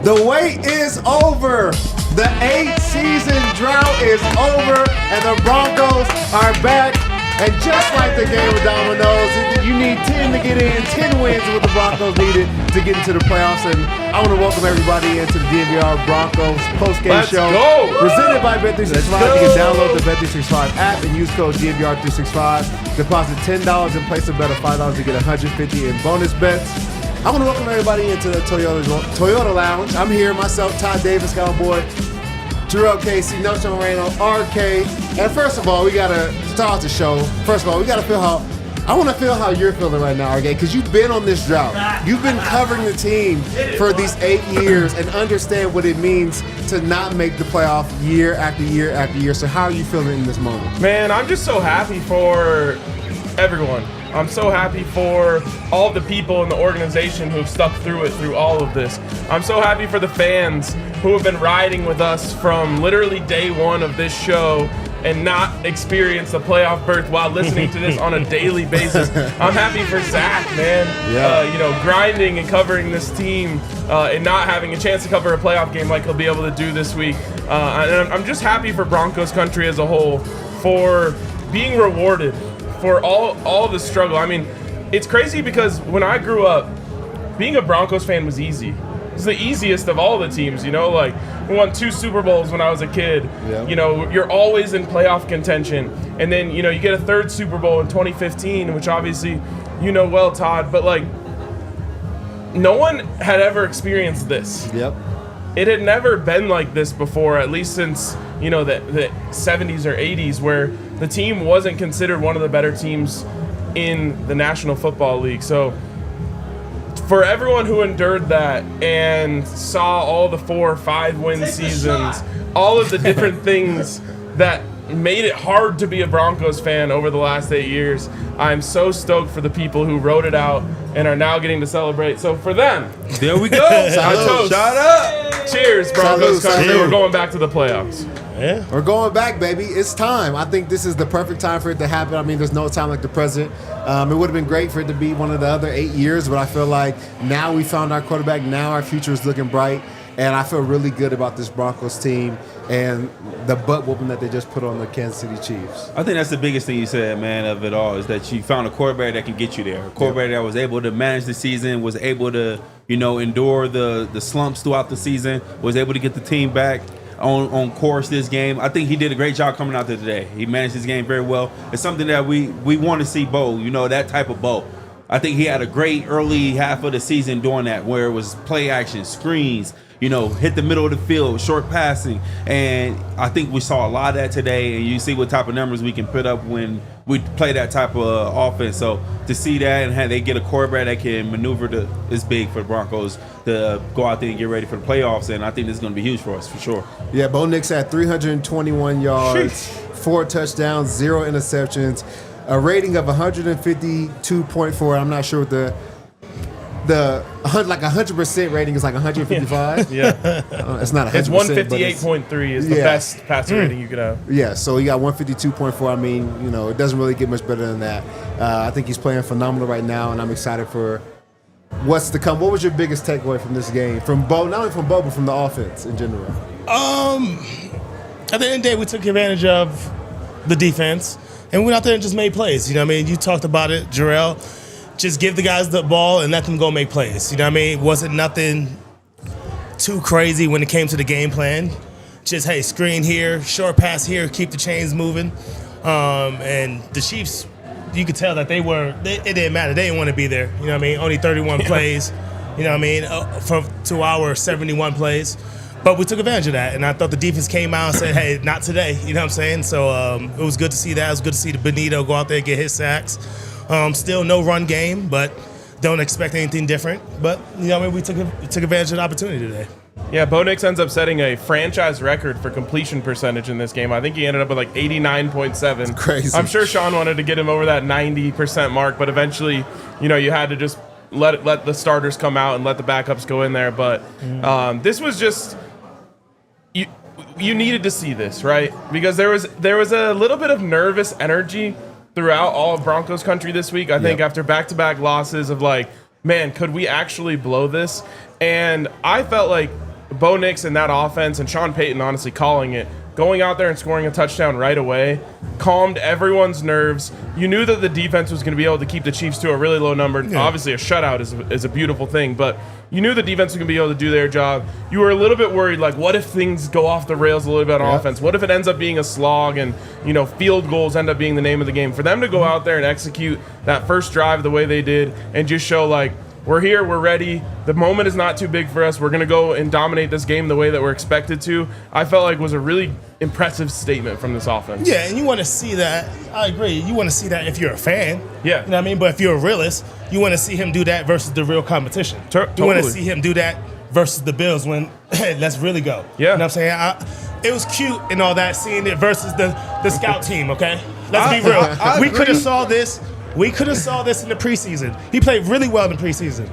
The wait is over. The 8-season drought is over, and the Broncos are back. And just like the game of dominoes, you need 10 to get in. 10 wins is what the Broncos needed to get into the playoffs. And I want to welcome everybody into the DNVR Broncos Postgame Show. Go. Presented by Bet365. You can download the Bet365 app and use code DNVR365. Deposit $10 and place a bet of $5 to get $150 in bonus bets. I want to welcome everybody into the Toyota Lounge. I'm here, myself, Todd Davis, got my boy, Jurrell Casey, Knowshon Moreno, RK. And first of all, we got to start off the show. First of all, we got to feel I want to feel how you're feeling right now, RK, because you've been on this drought. You've been covering the team for these 8 years and understand what it means to not make the playoff year after year after year. So how are you feeling in this moment? Man, I'm just so happy for everyone. I'm so happy for all the people in the organization who've stuck through it through all of this. I'm so happy for the fans who have been riding with us from literally day one of this show and not experience the playoff berth while listening to this on a daily basis. I'm happy for Zach, man. Yeah. Grinding and covering this team and not having a chance to cover a playoff game like he'll be able to do this week. And I'm just happy for Broncos country as a whole for being rewarded for all the struggle. I mean, it's crazy because when I grew up, being a Broncos fan was easy. It's the easiest of all the teams, like we won 2 Super Bowls when I was a kid. Yeah. You're always in playoff contention. And then, you get a 3rd Super Bowl in 2015, which obviously well, Todd, but no one had ever experienced this. Yep. It had never been like this before, at least since, the 70s or 80s, where the team wasn't considered one of the better teams in the National Football League. So for everyone who endured that and saw all the 4 or 5 win seasons, all of the different things that made it hard to be a Broncos fan over the last 8 years, I'm so stoked for the people who wrote it out and are now getting to celebrate. So for them, there we go. Shout out. Cheers, Broncos country. We're going back to the playoffs. Yeah. We're going back, baby. It's time. I think this is the perfect time for it to happen. I mean, there's no time like the present. It would have been great for it to be one of the other 8 years, but I feel like now we found our quarterback. Now our future is looking bright, and I feel really good about this Broncos team and the butt whooping that they just put on the Kansas City Chiefs. I think that's the biggest thing you said, man, of it all, is that you found a quarterback that can get you there. A quarterback that was able to manage the season, was able to, endure the slumps throughout the season, was able to get the team back on course this game. I think he did a great job coming out there today. He managed his game very well. It's something that we want to see Bo, that type of Bo. I think he had a great early half of the season doing that, where it was play action, screens, hit the middle of the field, short passing. And I think we saw a lot of that today, and you see what type of numbers we can put up when we play that type of offense. So to see that and have they get a quarterback that can maneuver is big for the Broncos to go out there and get ready for the playoffs, and I think this is going to be huge for us for sure. Yeah, Bo Nix had 321 yards, 4 touchdowns, 0 interceptions, a rating of 152.4. I'm not sure what the 100% rating is, like 155. Yeah, it's not 100%. It's 158.3 is the best passer rating you could have. Yeah, so he got 152.4. I mean, it doesn't really get much better than that. I think he's playing phenomenal right now, and I'm excited for what's to come. What was your biggest takeaway from this game, from Bo? Not only from Bo, but from the offense in general. At the end of the day, we took advantage of the defense, and we went out there and just made plays. You talked about it, Jurrell. Just give the guys the ball and let them go make plays. Wasn't nothing too crazy when it came to the game plan. Just, hey, screen here, short pass here, keep the chains moving. And the Chiefs, you could tell that it didn't matter. They didn't want to be there. Only 31 plays, to our 71 plays. But we took advantage of that, and I thought the defense came out and said, hey, not today. You know what I'm saying? So it was good to see that. It was good to see the Bonitto go out there and get his sacks. Still no run game, but don't expect anything different. But, we took advantage of the opportunity today. Yeah, Bo Nix ends up setting a franchise record for completion percentage in this game. I think he ended up with like 89.7. Crazy. I'm sure Sean wanted to get him over that 90% mark, but eventually, you know, you had to just let the starters come out and let the backups go in there. But this was just you needed to see this, right? Because there was a little bit of nervous energy throughout all of Broncos country this week. I think after back-to-back losses of like, man, could we actually blow this? And I felt like Bo Nix and that offense and Sean Payton honestly calling it, going out there and scoring a touchdown right away, calmed everyone's nerves. You knew that the defense was going to be able to keep the Chiefs to a really low number. Yeah. Obviously, a shutout is a beautiful thing, but you knew the defense was going to be able to do their job. You were a little bit worried, like, what if things go off the rails a little bit on offense? What if it ends up being a slog and, you know, field goals end up being the name of the game? For them to go out there and execute that first drive the way they did and just show, like, we're here, we're ready, the moment is not too big for us, we're going to go and dominate this game the way that we're expected to, I felt like was a really impressive statement from this offense. Yeah, and you want to see that. I agree. You want to see that if you're a fan. Yeah. You know what I mean? But if you're a realist, you want to see him do that versus the real competition. You want to see him do that versus the Bills when, hey, let's really go. Yeah. You know what I'm saying? It was cute and all that, seeing it versus the scout team, okay? Let's be real. We could have saw this. We could have saw this in the preseason. He played really well in the preseason.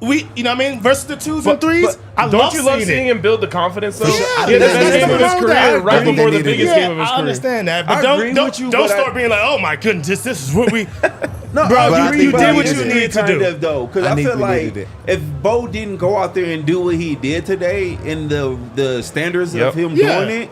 You know what I mean? Versus the 2s and 3s. Don't you love seeing him build the confidence, though? Yeah, the best game of his career, right before the biggest game of his career. I understand that, but don't start being like, oh my goodness, this is what we. No, bro, you did what you needed to do. Though, because I feel like if Bo didn't go out there and do what he did today in the standards of him doing it,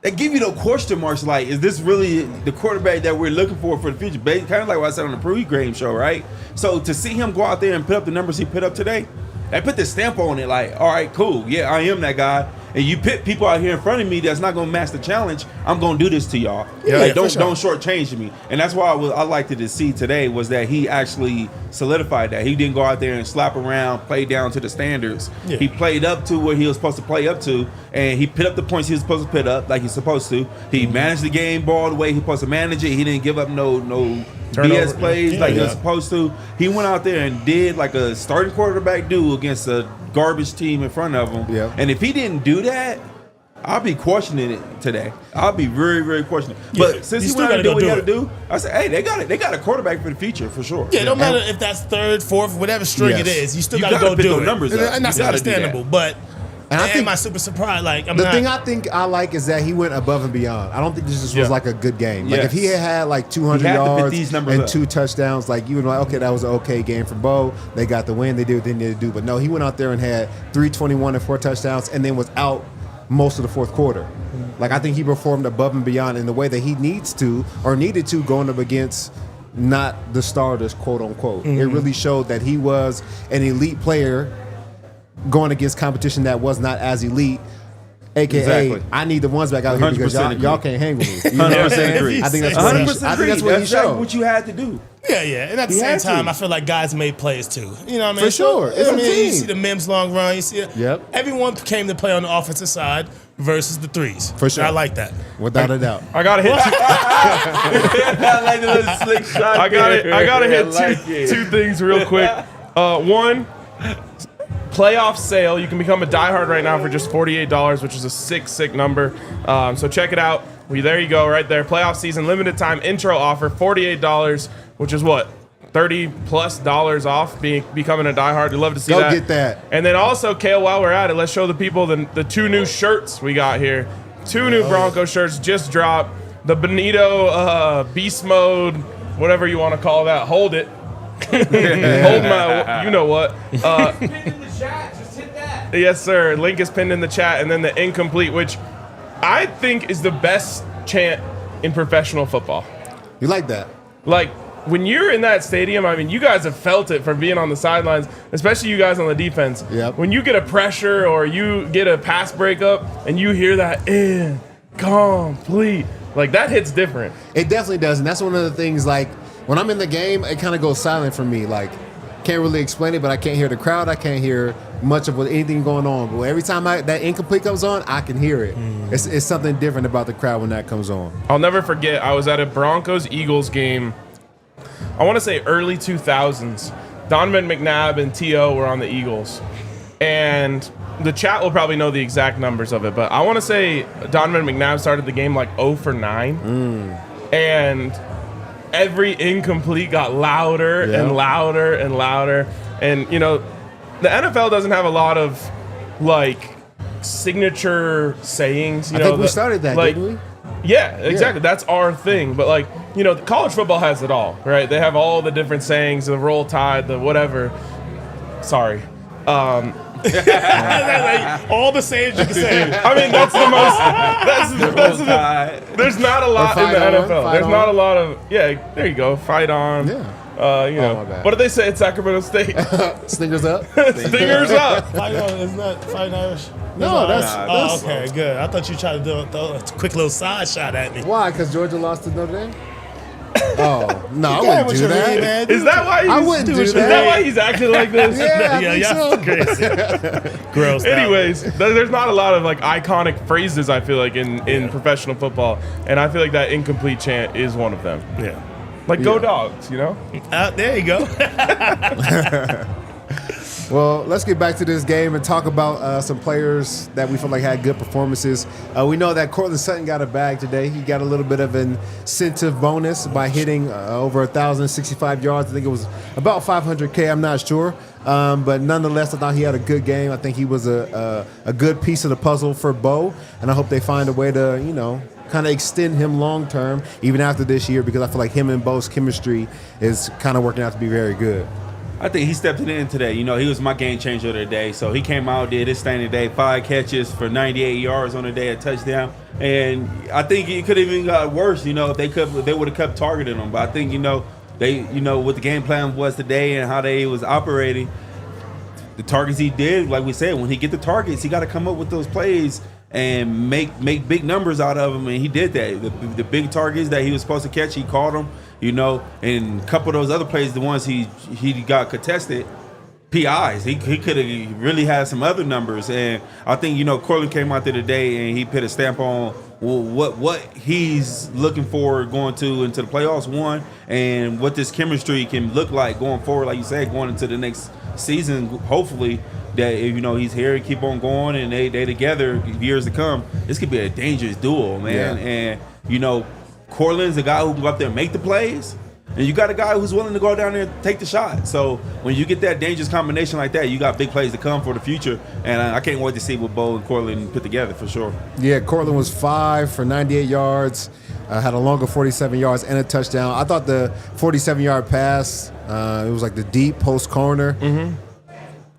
they give you the question marks like, is this really the quarterback that we're looking for the future? Kind of like what I said on the pre-game show, right? So to see him go out there and put up the numbers he put up today, they put the stamp on it like, all right, cool. Yeah, I am that guy. And you put people out here in front of me that's not going to match the challenge, I'm going to do this to y'all. Yeah, like, don't shortchange me. And that's why I liked to see today was that he actually solidified that. He didn't go out there and slap around, play down to the standards. Yeah. He played up to what he was supposed to play up to, and he put up the points he was supposed to put up like he's supposed to. He managed the game ball the way he's supposed to manage it. He didn't give up no BS plays like he was supposed to. He went out there and did like a starting quarterback do against a garbage team in front of him. Yeah. And if he didn't do that, I'll be questioning it today. I'll be very, very questioning. But since he went out and do what he had to do, I said, hey, they got a quarterback for the future for sure. Yeah, no matter if that's third, fourth, whatever string it is, you still got to go do it. Numbers and that's understandable, but. And I think I'm super surprised. Like the thing I think I like is that he went above and beyond. I don't think this just was like a good game. Like if he had like 200 yards and 2 touchdowns, like you would be like, okay, that was an okay game for Bo. They got the win. They did what they needed to do. But no, he went out there and had 321 and 4 touchdowns, and then was out most of the fourth quarter. Like I think he performed above and beyond in the way that he needs to or needed to going up against not the starters, quote unquote. It really showed that he was an elite player going against competition that was not as elite, a.k.a. I need the ones back out here because y'all can't hang with me. 100% agree. I think that's 100% what he showed. What you had to do. Yeah. And at the same time, I feel like guys made plays too. You know what I mean? For sure. It's a team. You see the Mims long run. You see it. Yep. Everyone came to play on the offensive side versus the 3s. For sure. I like that. Without a doubt. I gotta hit. I like the little slick shot. I gotta hit two things real quick. One. Playoff sale. You can become a diehard right now for just $48, which is a sick number. So check it out. There you go, right there. Playoff season, limited time intro offer, $48, which is what? $30+ off becoming a diehard. We'd love to see that. Go get that. And then also, Kale, while we're at it, let's show the people the 2 new shirts we got here. 2 new Bronco shirts just dropped. The Bonitto Beast Mode, whatever you want to call that. Hold it. Hold my, you know what. Pinned in the chat, just hit that. Yes, sir. Link is pinned in the chat, and then the incomplete, which I think is the best chant in professional football. You like that? Like, when you're in that stadium, I mean, you guys have felt it from being on the sidelines, especially you guys on the defense. Yep. When you get a pressure or you get a pass breakup and you hear that incomplete, like that hits different. It definitely does, and that's one of the things, like, when I'm in the game, it kind of goes silent for me. Like, can't really explain it, but I can't hear the crowd. I can't hear much of anything going on. But every time that incomplete comes on, I can hear it. It's something different about the crowd when that comes on. I'll never forget, I was at a Broncos-Eagles game, I want to say early 2000s. Donovan McNabb and T.O. were on the Eagles. And the chat will probably know the exact numbers of it, but I want to say Donovan McNabb started the game like 0 for 9. And every incomplete got louder and louder and louder. And, you know, the NFL doesn't have a lot of, like, signature sayings. You I know, think we started that, like, didn't we? Yeah, exactly. That's our thing. But, like, you know, college football has it all, right? They have all the different sayings, the roll tide, the whatever. Sorry. All the sayings you can say. I mean, that's there's not a lot in the NFL. There's not a lot of, there you go. Fight on. Yeah. You know, my bad. what did they say at Sacramento State? Stingers up. Stingers up. Fight on, isn't that Fight Irish? No, that's Oh, okay, good. I thought you tried to throw a quick little side shot at me. why? Because Georgia lost to Notre Dame. Oh no, I Yeah, wouldn't what do you that. mean, man? Is that why he's, I wouldn't do is that. that why he's acting like this? Yeah, I Yeah, think y'all so. crazy. Gross. Anyways, there's not a lot of like iconic phrases I feel like in professional football, and I feel like that incomplete chant is one of them. Yeah. Like go Dogs, you know? There you go. Well, let's get back to this game and talk about some players that we feel like had good performances. We know that Courtland Sutton got a bag today. He got a little bit of an incentive bonus by hitting over 1,065 yards. I think it was about 500K. I'm not sure. But nonetheless, I thought he had a good game. I think he was a good piece of the puzzle for Bo. And I hope they find a way to, you know, kind of extend him long term, even after this year, because I feel like him and Bo's chemistry is kind of working out to be very good. I think he stepped it in today. You know, he was my game changer of the day. So he came out, did his thing today, 5 catches for 98 yards on the day, a touchdown. And I think it could have even got worse, you know, if they would have kept targeting him. But I think, you know, what the game plan was today and how they was operating, the targets he did, like we said, when he get the targets, he got to come up with those plays and make big numbers out of them, and he did that. The big targets that he was supposed to catch, he caught them, you know, and a couple of those other plays, the ones he got contested, PIs. He could have really had some other numbers, and I think, you know, Courtland came out there today and he put a stamp on what he's looking for going into the playoffs, one, and what this chemistry can look like going forward, like you said, going into the next season, hopefully. That, you know, he's here, keep on going, and they together years to come. This could be a dangerous duo, man. Yeah. And, you know, Courtland's a guy who can go up there and make the plays, and you got a guy who's willing to go down there and take the shot. So when you get that dangerous combination like that, you got big plays to come for the future. And I can't wait to see what Bo and Courtland put together for sure. Yeah, Courtland was 5 for 98 yards, had a longer 47 yards and a touchdown. I thought the 47-yard pass, it was like the deep post corner. Mm-hmm.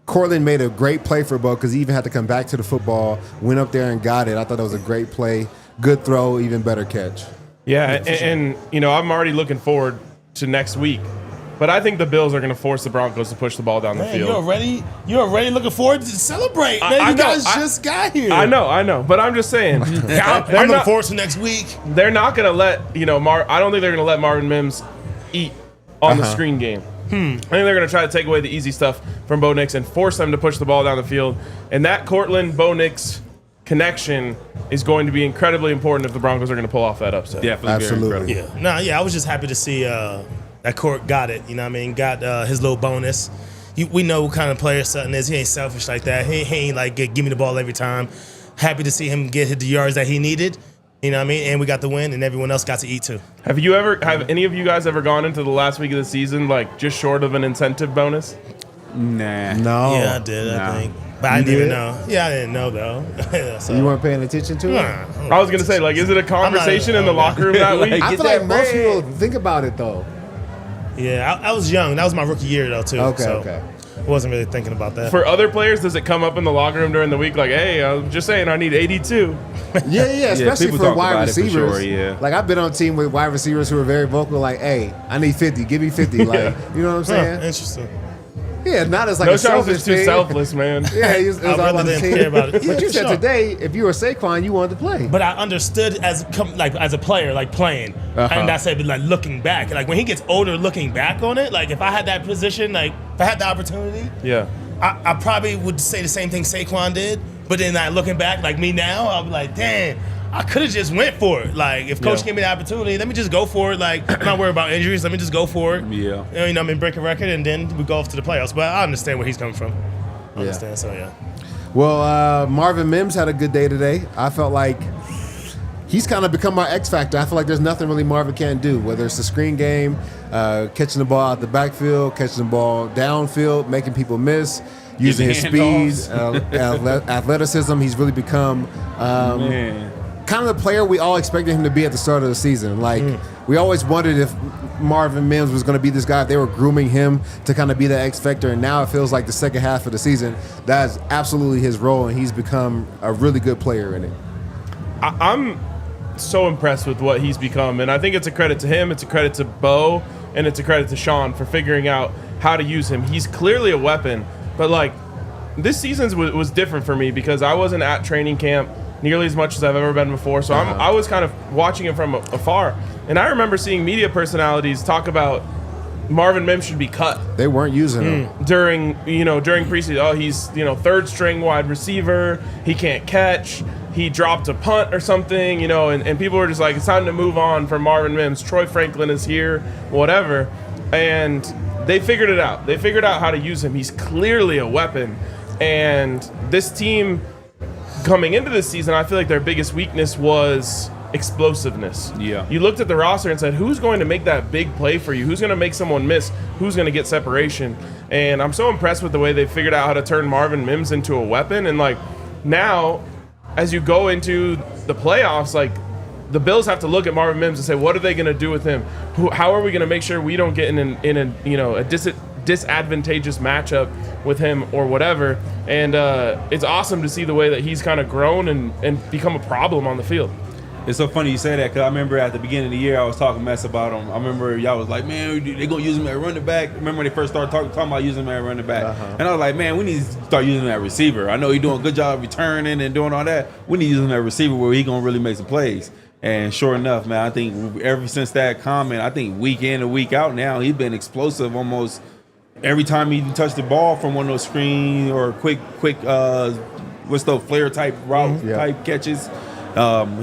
Courtland made a great play for Bo because he even had to come back to the football, went up there and got it. I thought that was a great play. Good throw, even better catch. Yeah, and you know, I'm already looking forward to next week. But I think the Bills are going to force the Broncos to push the ball down the field. You're already looking forward to celebrate. Man, you guys just got here. I know. But I'm just saying. I'm looking forward to next week. They're not going to let, you know, I don't think they're going to let Marvin Mims eat on the screen game. I think they're going to try to take away the easy stuff from Bo Nix and force them to push the ball down the field. And that Courtland-Bo Nix connection is going to be incredibly important if the Broncos are going to pull off that upset. Definitely. Absolutely. Very incredible. I was just happy to see that Court got it. You know what I mean? Got his little bonus. We know what kind of player Sutton is. He ain't selfish like that. He ain't like, give me the ball every time. Happy to see him get the yards that he needed. You know what I mean? And we got the win, and everyone else got to eat too. Have any of you guys ever gone into the last week of the season like just short of an incentive bonus? Nah. No. Yeah, I did, I think. But I didn't even know. Yeah, I didn't know, though. So you weren't paying attention to it? I was going to say, like, is it a conversation in the locker room that week? I Get feel like that most bread. people think about it, though. Yeah, I was young. That was my rookie year, though, too. Okay. I wasn't really thinking about that. For other players, does it come up in the locker room during the week? Like, hey, I'm just saying I need 82. Yeah, especially people for talk wide about it for receivers. sure, yeah. Like, I've been on a team with wide receivers who are very vocal, like, hey, I need 50. Give me 50. Like, you know what I'm saying? Interesting. Yeah, not as like No a Shon's selfish just too thing. selfless, man. Yeah, it was I all really about the didn't team. care about it. Yeah, But you for said sure. today, if you were Saquon, you wanted to play. But I understood as a player, like playing, and I said, like looking back, like when he gets older, looking back on it, like if I had that position, like if I had the opportunity, Yeah. I probably would say the same thing Saquon did. But then like looking back, like me now, I'll be like, damn, I could have just went for it. Like if coach gave me the opportunity, let me just go for it. Like I'm not worried about injuries. Let me just go for it. Yeah. You know, I mean, break a record, and then we go off to the playoffs. But I understand where he's coming from. understand. So, yeah. Well, Marvin Mims had a good day today. I felt like he's kind of become my X factor. I feel like there's nothing really Marvin can't do, whether it's the screen game, catching the ball out the backfield, catching the ball downfield, making people miss, using his speed, athleticism. He's really become kind of the player we all expected him to be at the start of the season. Like, we always wondered if Marvin Mims was going to be this guy, if they were grooming him to kind of be the X factor, and now it feels like the second half of the season, that's absolutely his role, and he's become a really good player in it. I'm so impressed with what he's become, and I think it's a credit to him, it's a credit to Bo, and it's a credit to Sean for figuring out how to use him. He's clearly a weapon, but like, this season was different for me because I wasn't at training camp nearly as much as I've ever been before, so I was kind of watching him from afar, and I remember seeing media personalities talk about Marvin Mims should be cut. They weren't using him during preseason. Oh, he's third string wide receiver, he can't catch, he dropped a punt or something, and people were just like, it's time to move on from Marvin Mims. Troy Franklin is here, whatever, and they figured it out. They figured out how to use him. He's clearly a weapon, and this team coming into this season, I feel like their biggest weakness was explosiveness. Yeah. You looked at the roster and said, who's going to make that big play for you? Who's going to make someone miss? Who's going to get separation? And I'm so impressed with the way they figured out how to turn Marvin Mims into a weapon. And like, now, as you go into the playoffs, like, the Bills have to look at Marvin Mims and say, what are they going to do with him? How are we going to make sure we don't get in a disadvantageous matchup with him or whatever? And it's awesome to see the way that he's kind of grown and become a problem on the field. It's so funny you say that because I remember at the beginning of the year I was talking mess about him. I remember y'all was like, man, they're going to use him at running back. Remember when they first started talking about using him at running back? And I was like, man, we need to start using him at receiver. I know he's doing a good job returning and doing all that. We need to use him at receiver where he's going to really make some plays. And sure enough, man, I think ever since that comment, I think week in and week out now, he's been explosive almost every time he touched the ball from one of those screen or quick what's those flare type route type catches.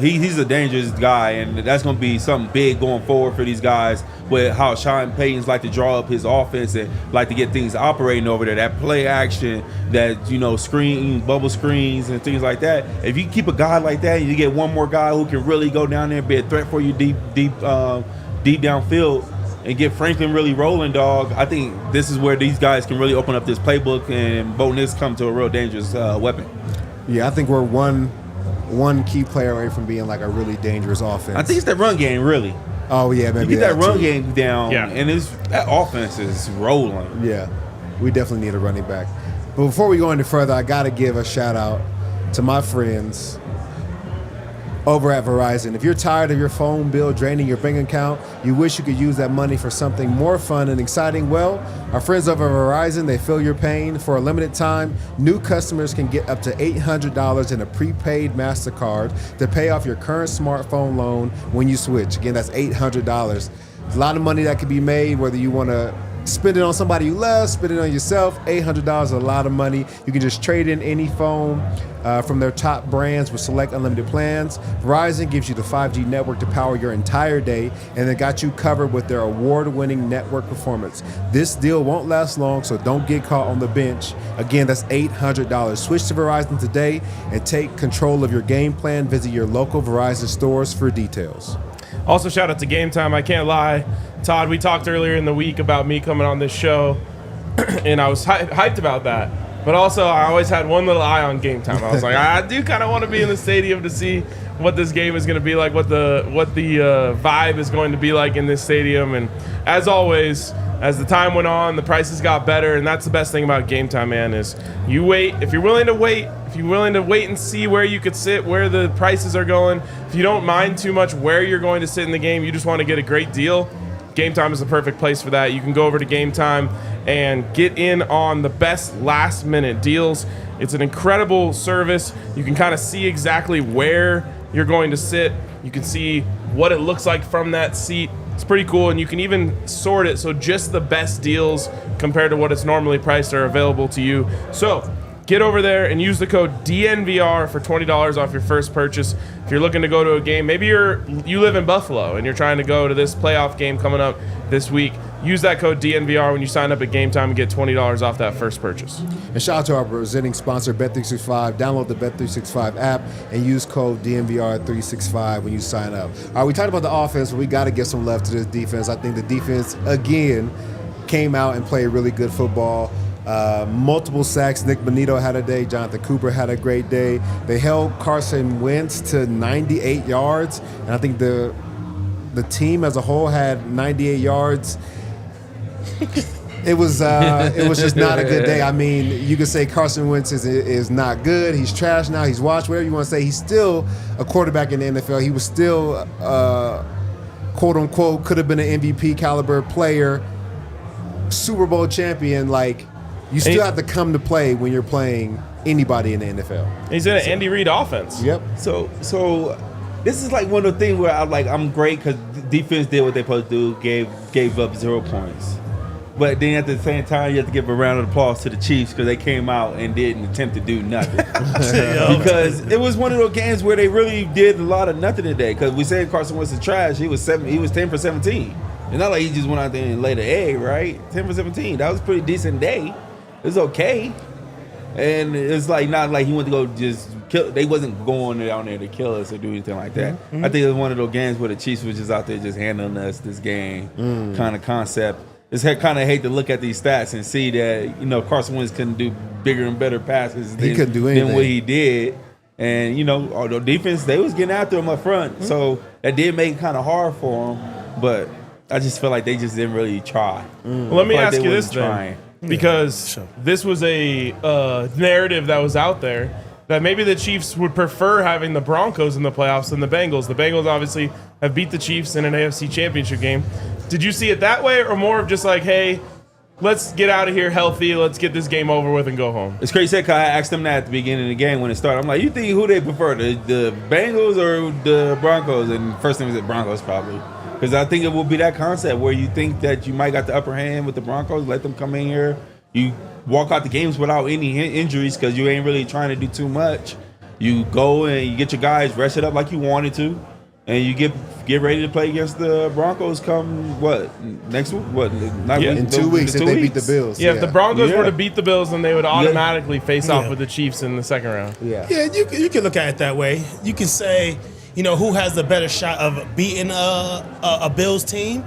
He's a dangerous guy, and that's going to be something big going forward for these guys with how Sean Payton's like to draw up his offense and like to get things operating over there, that play action, that, screen, bubble screens and things like that. If you keep a guy like that and you get one more guy who can really go down there and be a threat for you deep downfield and get Franklin really rolling, dog, I think this is where these guys can really open up this playbook and Bo Nix come to a real dangerous weapon. Yeah, I think we're one key player away from being like a really dangerous offense. I think it's that run game, really. Oh, yeah, maybe you get that run too. game down, and that offense is rolling. Yeah, we definitely need a running back. But before we go any further, I got to give a shout-out to my friends over at Verizon. If you're tired of your phone bill draining your bank account, you wish you could use that money for something more fun and exciting, well, our friends over at Verizon, they feel your pain. For a limited time, new customers can get up to $800 in a prepaid MasterCard to pay off your current smartphone loan when you switch. Again, that's $800. There's a lot of money that could be made, whether you want to spend it on somebody you love, spend it on yourself. $800 is a lot of money. You can just trade in any phone from their top brands with select unlimited plans. Verizon gives you the 5G network to power your entire day, and they got you covered with their award-winning network performance. This deal won't last long, so don't get caught on the bench. Again, that's $800. Switch to Verizon today and take control of your game plan. Visit your local Verizon stores for details. Also, shout out to Game Time. I can't lie, Todd, we talked earlier in the week about me coming on this show, and I was hyped about that. But also, I always had one little eye on Game Time. I was like, I do kind of want to be in the stadium to see what this game is going to be like, what the vibe is going to be like in this stadium. And as always, as the time went on, the prices got better, and that's the best thing about Game Time, man, is you wait. If you're willing to wait, and see where you could sit, where the prices are going, if you don't mind too much where you're going to sit in the game, you just want to get a great deal, Game Time is the perfect place for that. You can go over to Game Time and get in on the best last-minute deals. It's an incredible service. You can kind of see exactly where you're going to sit. You can see what it looks like from that seat. It's pretty cool, and you can even sort it so just the best deals compared to what it's normally priced are available to you. So Get over there and use the code DNVR for $20 off your first purchase. If you're looking to go to a game, maybe you live in Buffalo and you're trying to go to this playoff game coming up this week, use that code DNVR when you sign up at Game Time and get $20 off that first purchase. And shout out to our presenting sponsor, Bet365. Download the Bet365 app and use code DNVR365 when you sign up. All right, we talked about the offense, but we got to give some love to this defense. I think the defense, again, came out and played really good football. Multiple sacks. Nik Bonitto had a day. Jonathan Cooper had a great day. They held Carson Wentz to 98 yards, and I think the team as a whole had 98 yards. It was just not a good day. I mean, you could say Carson Wentz is not good. He's trash now. He's washed. Whatever you want to say. He's still a quarterback in the NFL. He was still quote unquote could have been an MVP caliber player, Super Bowl champion. Like, you still have to come to play when you're playing anybody in the NFL. He's in an Andy Reid offense. Yep. So this is like one of the things where I'm great because defense did what they supposed to do, gave up 0 points. But then at the same time, you have to give a round of applause to the Chiefs because they came out and didn't attempt to do nothing. Because it was one of those games where they really did a lot of nothing today. Because we said Carson Wentz is trash. He was 10 for 17. It's not like he just went out there and laid an egg, right? 10 for 17. That was a pretty decent day. It was okay. And it's like not like he went to go just kill. They wasn't going down there to kill us or do anything like that. I think it was one of those games where the Chiefs was just out there just handling us this game kind of concept. It's kind of hate to look at these stats and see that, you know, Carson Wentz couldn't do bigger and better passes than what he did. And, you know, although defense, they was getting after him up front. So that did make it kind of hard for him. But I just feel like they just didn't really try. Well, let me ask you this then. Because this was a narrative that was out there that maybe the Chiefs would prefer having the Broncos in the playoffs than the Bengals. The Bengals obviously have beat the Chiefs in an AFC championship game. Did you see it that way, or more of just like, hey, let's get out of here healthy, let's get this game over with and go home? It's crazy because I asked them that at the beginning of the game when it started. I'm like, you think who they prefer, the Bengals or the Broncos? And first thing was the Broncos probably. Because I think it will be that concept where you think that you might got the upper hand with the Broncos, let them come in here. You walk out the games without any injuries because you ain't really trying to do too much. You go and you get your guys rested up like you wanted to, and you get ready to play against the Broncos come, next week? In 2 weeks if they beat the Bills. Yeah, if the Broncos were to beat the Bills, then they would automatically face off with the Chiefs in the second round. Yeah, you can look at it that way. You can say, you know, who has the better shot of beating a Bills team?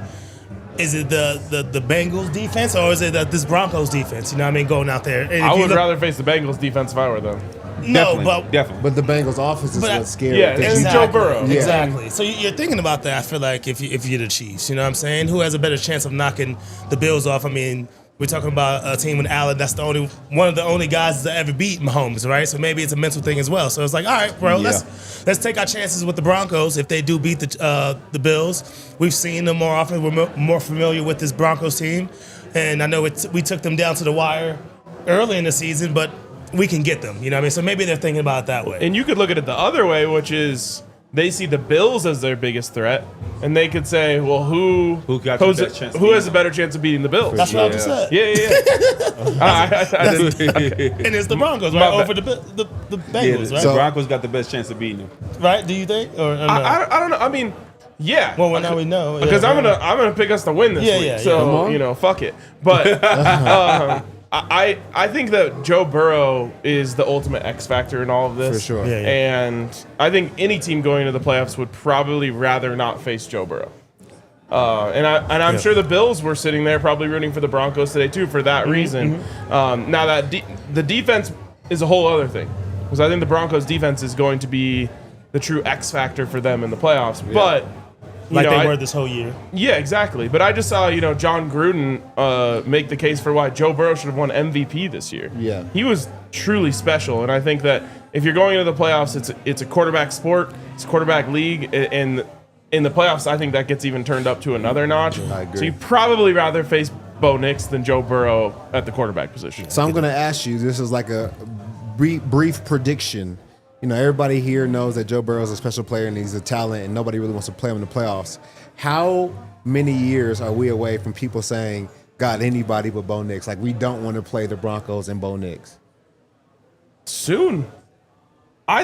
Is it the Bengals defense or is it this Broncos defense? You know what I mean? Going out there. And I would rather face the Bengals defense if I were them. No, definitely. But the Bengals offense is what's scary. Yeah, it's Joe Burrow. Yeah. Exactly. So you're thinking about that, I feel like, if you're the Chiefs. You know what I'm saying? Who has a better chance of knocking the Bills off? I mean, we're talking about a team with Allen. That's one of the only guys that ever beat Mahomes, right? So maybe it's a mental thing as well. So it's like, all right, bro, let's take our chances with the Broncos if they do beat the Bills. We've seen them more often. We're more familiar with this Broncos team, and I know we took them down to the wire early in the season, but we can get them. You know what I mean? So maybe they're thinking about it that way. And you could look at it the other way, which is they see the Bills as their biggest threat, and they could say, well, who has a better chance of beating the Bills? That's what I just said. And it's the Broncos, right? Over the Bengals, right? The Broncos got the best chance of beating them. Right? Do you think? Or no? I don't know. I mean, yeah. Well, now we know. Because I'm gonna pick us to win this week. So, you know, fuck it. But I think that Joe Burrow is the ultimate X factor in all of this. For sure. Yeah. And I think any team going to the playoffs would probably rather not face Joe Burrow. And I'm sure the Bills were sitting there probably rooting for the Broncos today too for that reason. Now that the defense is a whole other thing, because I think the Broncos defense is going to be the true X factor for them in the playoffs. Yeah. But they were this whole year. Yeah, exactly. But I just saw, John Gruden make the case for why Joe Burrow should have won MVP this year. Yeah. He was truly special, and I think that if you're going into the playoffs, it's a quarterback sport, it's a quarterback league, and in the playoffs, I think that gets even turned up to another notch. I agree. So you'd probably rather face Bo Nix than Joe Burrow at the quarterback position. So I'm going to ask you, this is like a brief prediction. Everybody here knows that Joe Burrow is a special player and he's a talent and nobody really wants to play him in the playoffs. How many years are we away from people saying, God, anybody but Bo Nix? Like, we don't want to play the Broncos and Bo Nix. Soon. All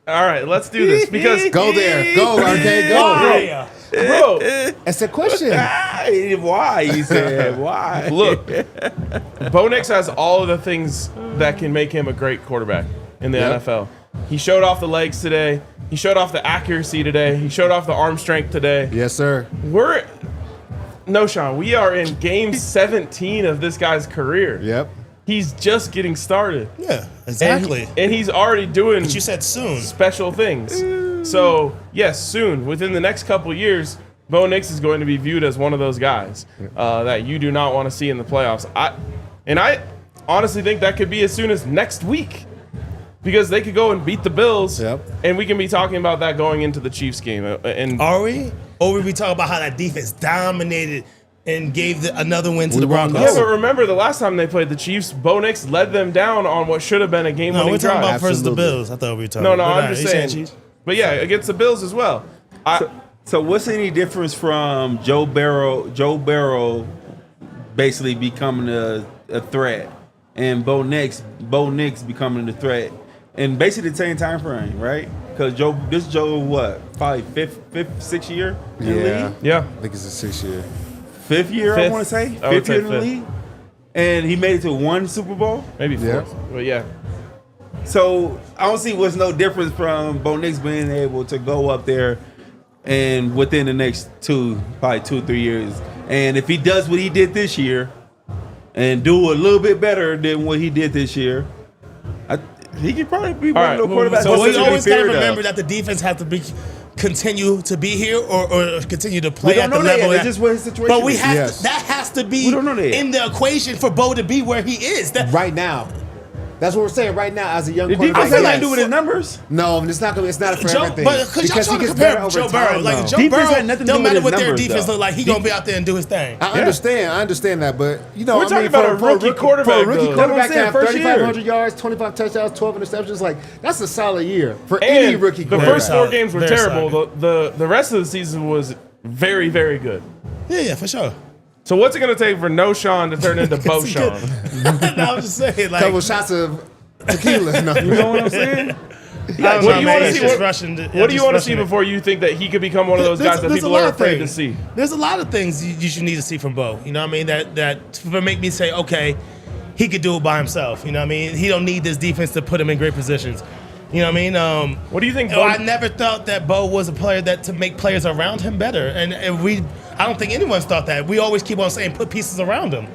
right, let's do this because Go there. Go, RK. Go. Why? bro, That's the question. Why? He said, why? look, Bo Nix has all of the things that can make him a great quarterback in the Yep. NFL. He showed off the legs today. He showed off the accuracy today. He showed off the arm strength today. Yes, sir. Knowshon, we are in game 17 of this guy's career. Yep. He's just getting started. Yeah, exactly. And he's already doing But you said soon. special things. So, yes, soon, within the next couple of years, Bo Nix is going to be viewed as one of those guys that you do not want to see in the playoffs. I honestly think that could be as soon as next week because they could go and beat the Bills, and we can be talking about that going into the Chiefs game. And Are we? Or will we talk about how that defense dominated and gave another win to the Broncos? yeah, but remember the last time they played the Chiefs, Bo Nix led them down on what should have been a No, game-winning we're talking drive. about versus the Absolutely. Bills. I thought we were talking No, about. I'm just saying. But yeah, against the Bills as well. So what's any difference from Joe Burrow basically becoming a threat and Bo Nix becoming a threat in basically the same time frame, right? Because Joe what? Probably fifth, sixth year in the league? Yeah. I think it's a 6 year. Fifth year, I Fifth. want to say. I would Fifth year say in the fifth. league. And he made it to one Super Bowl. Maybe Yeah. fourth. But yeah. So I don't see what's no difference from Bo Nix being able to go up there and within the next probably 2-3 years. And if he does what he did this year and do a little bit better than what he did this year, he could probably be one of the quarterbacks. So we to be always got to feared of. remember that the defense has to continue to be here or continue to play We don't at the know that level. yet. It's just what his situation But we is. have Yes. that has to be We don't know that yet. in the equation for Bo to be where he is. That, Right now. That's what we're saying right now as a young The quarterback. defense has nothing yes. to do with his numbers. No, it's not for Joe, everything. but because y'all trying to he gets compare better over Joe time, Burrow, like though. Joe Defense Burrow, had nothing to don't do matter with what his their numbers, defense though. look like. He gonna be out there and do his thing. I understand that, but you know, We're I talking mean, about a rookie quarterback, For a rookie though. quarterback That's to what I'm have saying, first year. 3,500 yards, 25 touchdowns, 12 interceptions, like that's a solid year for any And rookie the quarterback. first four games were Very terrible. The rest of the season was very, very good. Yeah, for sure. So what's it going to take for Knowshon to turn into Bo-Shon? No, I'm just saying, like, couple shots of tequila. No. You know what I'm saying? What do you want to see? What do you want to see before you think that he could become one of those guys that There's a people lot are of afraid to things. see? There's a lot of things you should need to see from Bo. You know what I mean? That to make me say, okay, he could do it by himself. You know what I mean? He don't need this defense to put him in great positions. You know what I mean? What do you think? I never thought that Bo was a player that to make players around him better, and I don't think anyone's thought that. We always keep on saying put pieces around him.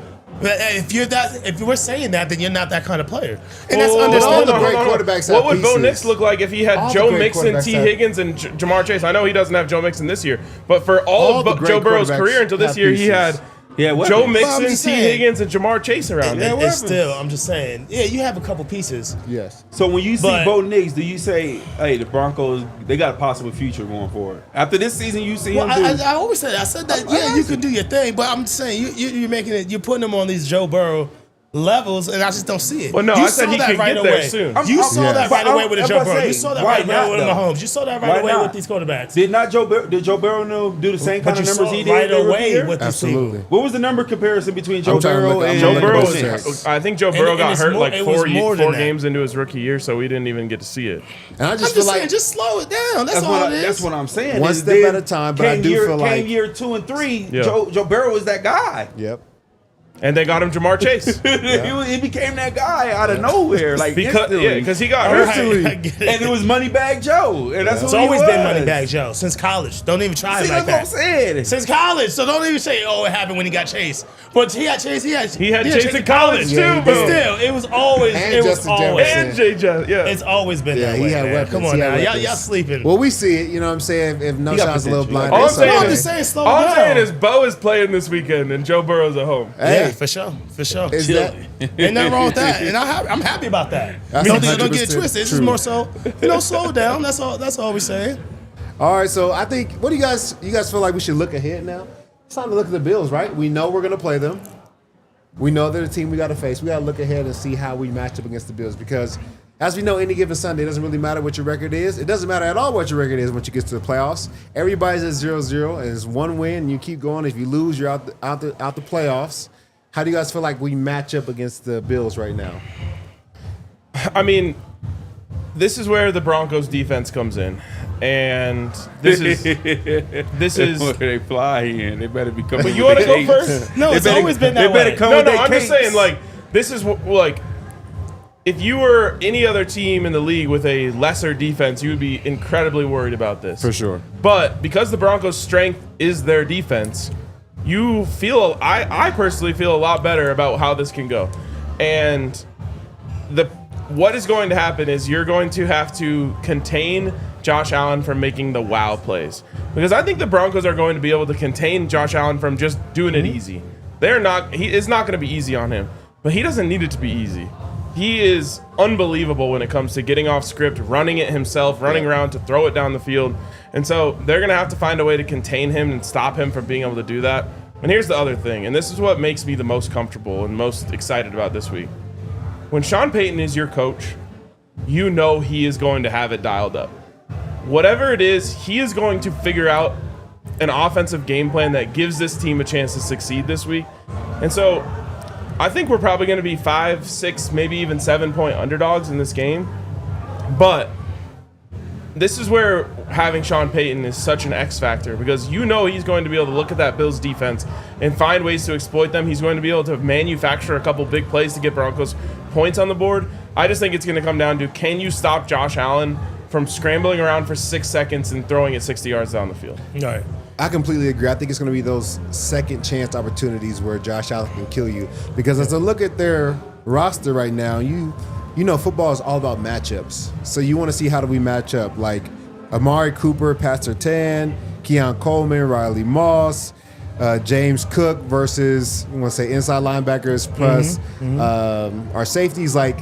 But if we're saying that, then you're not that kind of player, and that's all understandable. the great quarterbacks have What would Bo pieces. Nix look like if he had All the Joe great Mixon, quarterbacks T. have- Higgins, and Jamar Chase? I know he doesn't have Joe Mixon this year, but for all the of great Joe Burrow's quarterbacks career until this have year, he pieces. had Yeah, what? Joe I'm Mixon, just T. saying. Higgins, and Jamar Chase around him. It's still, I'm just saying, yeah, you have a couple pieces. Yes. So when you see But- Bo Nix, do you say, "Hey, the Broncos, they got a possible future going forward"? After this season, you see Well, him do. I always said that. I said that. Yeah, you can do your thing, but I'm just saying you're making it. You're putting them on these Joe Burrow levels, and I just don't see it. Well, no, you I said saw he that could right get there away. soon. You saw Yes. that right But away with the I'm Joe about to Burrow. say, You saw that why right not, away with though? Mahomes. You saw that Why right away not? with these quarterbacks. Did Joe Burrow do the same But kind of you numbers saw he it did right their rookie away year? with this team. Absolutely. What was the number comparison between Joe trying to Burrow look- I'm and Joe looking Burrow at was, both sides. I think Joe Burrow and got it's hurt more- like it was more than four that. games into his rookie year, so we didn't even get to see it. And I I'm just just feel saying, like just slow it down. That's all it is. That's what I'm saying. One is step then at a time, but I came do year, feel like- came year 2 and 3. Yeah. Joe Burrow was that guy. Yep. And they got him Jamar Chase. He became that guy out of nowhere, like instantly. because he got All hurt. right, I get it. And it was Moneybag Joe, and that's It's who he always was. been Moneybag Joe since college. Don't even try See, it like that's what I'm that. saying. Since college, so don't even say, "Oh, it happened when he got Chase." But he had Chase. He had Chase in college, too, Yeah, he bro. But still, it was always. And It was Justin always. Jefferson. And JJ, yeah. It's always been Yeah, that he way. had man. weapons. Come on He had now, weapons. y'all sleeping. Well, we see it. You know what I'm saying? If no got shot's a little potential. blind. All I'm it's saying okay. I'm just saying, slow All I'm down. saying is Bo is playing this weekend and Joe Burrow's at home. Hey, Yeah, for sure, for sure. is that Ain't nothing wrong with that, and I'm happy about that. That's Don't get it 100% twisted. It's just true. more so, slow it down. That's all. That's all we're saying. all right? So I think, what do you guys feel like we should look ahead now? It's time to look at the Bills, right? We know we're gonna play them. We know they're the team we got to face. We got to look ahead and see how we match up against the Bills because, as we know, any given Sunday, it doesn't really matter what your record is. It doesn't matter at all what your record is once you get to the playoffs. Everybody's at 0-0, and it's one win, and you keep going. If you lose, you're out the playoffs. How do you guys feel like we match up against the Bills right now? I mean, this is where the Broncos defense comes in. And this is where they fly in. They better be coming. But you want to go first? No, it's always been that way. They better come No, with their I'm just cakes. saying, like, this is like, if you were any other team in the league with a lesser defense, you would be incredibly worried about this. For sure. But because the Broncos' strength is their defense, you feel, I personally feel a lot better about how this can go. And what is going to happen is you're going to have to contain Josh Allen from making the wow plays. Because I think the Broncos are going to be able to contain Josh Allen from just doing it easy. It's not going to be easy on him, but he doesn't need it to be easy. He is unbelievable when it comes to getting off script, running it himself, running around to throw it down the field. And so they're going to have to find a way to contain him and stop him from being able to do that. And here's the other thing, and this is what makes me the most comfortable and most excited about this week. When Sean Payton is your coach, you know he is going to have it dialed up. Whatever it is, he is going to figure out an offensive game plan that gives this team a chance to succeed this week. And so I think we're probably going to be 5, 6, maybe even 7-point underdogs in this game. But this is where having Sean Payton is such an X factor, because you know he's going to be able to look at that Bills defense and find ways to exploit them. He's going to be able to manufacture a couple big plays to get Broncos points on the board. I just think it's going to come down to, can you stop Josh Allen from scrambling around for 6 seconds and throwing it 60 yards down the field? All right. I completely agree. I think it's going to be those second chance opportunities where Josh Allen can kill you. Because as I look at their roster right now, you know football is all about matchups. So you want to see, how do we match up? Like Amari Cooper, Pat Surtain, Keon Coleman, Riley Moss, James Cook versus, I want to say, inside linebackers plus our safeties like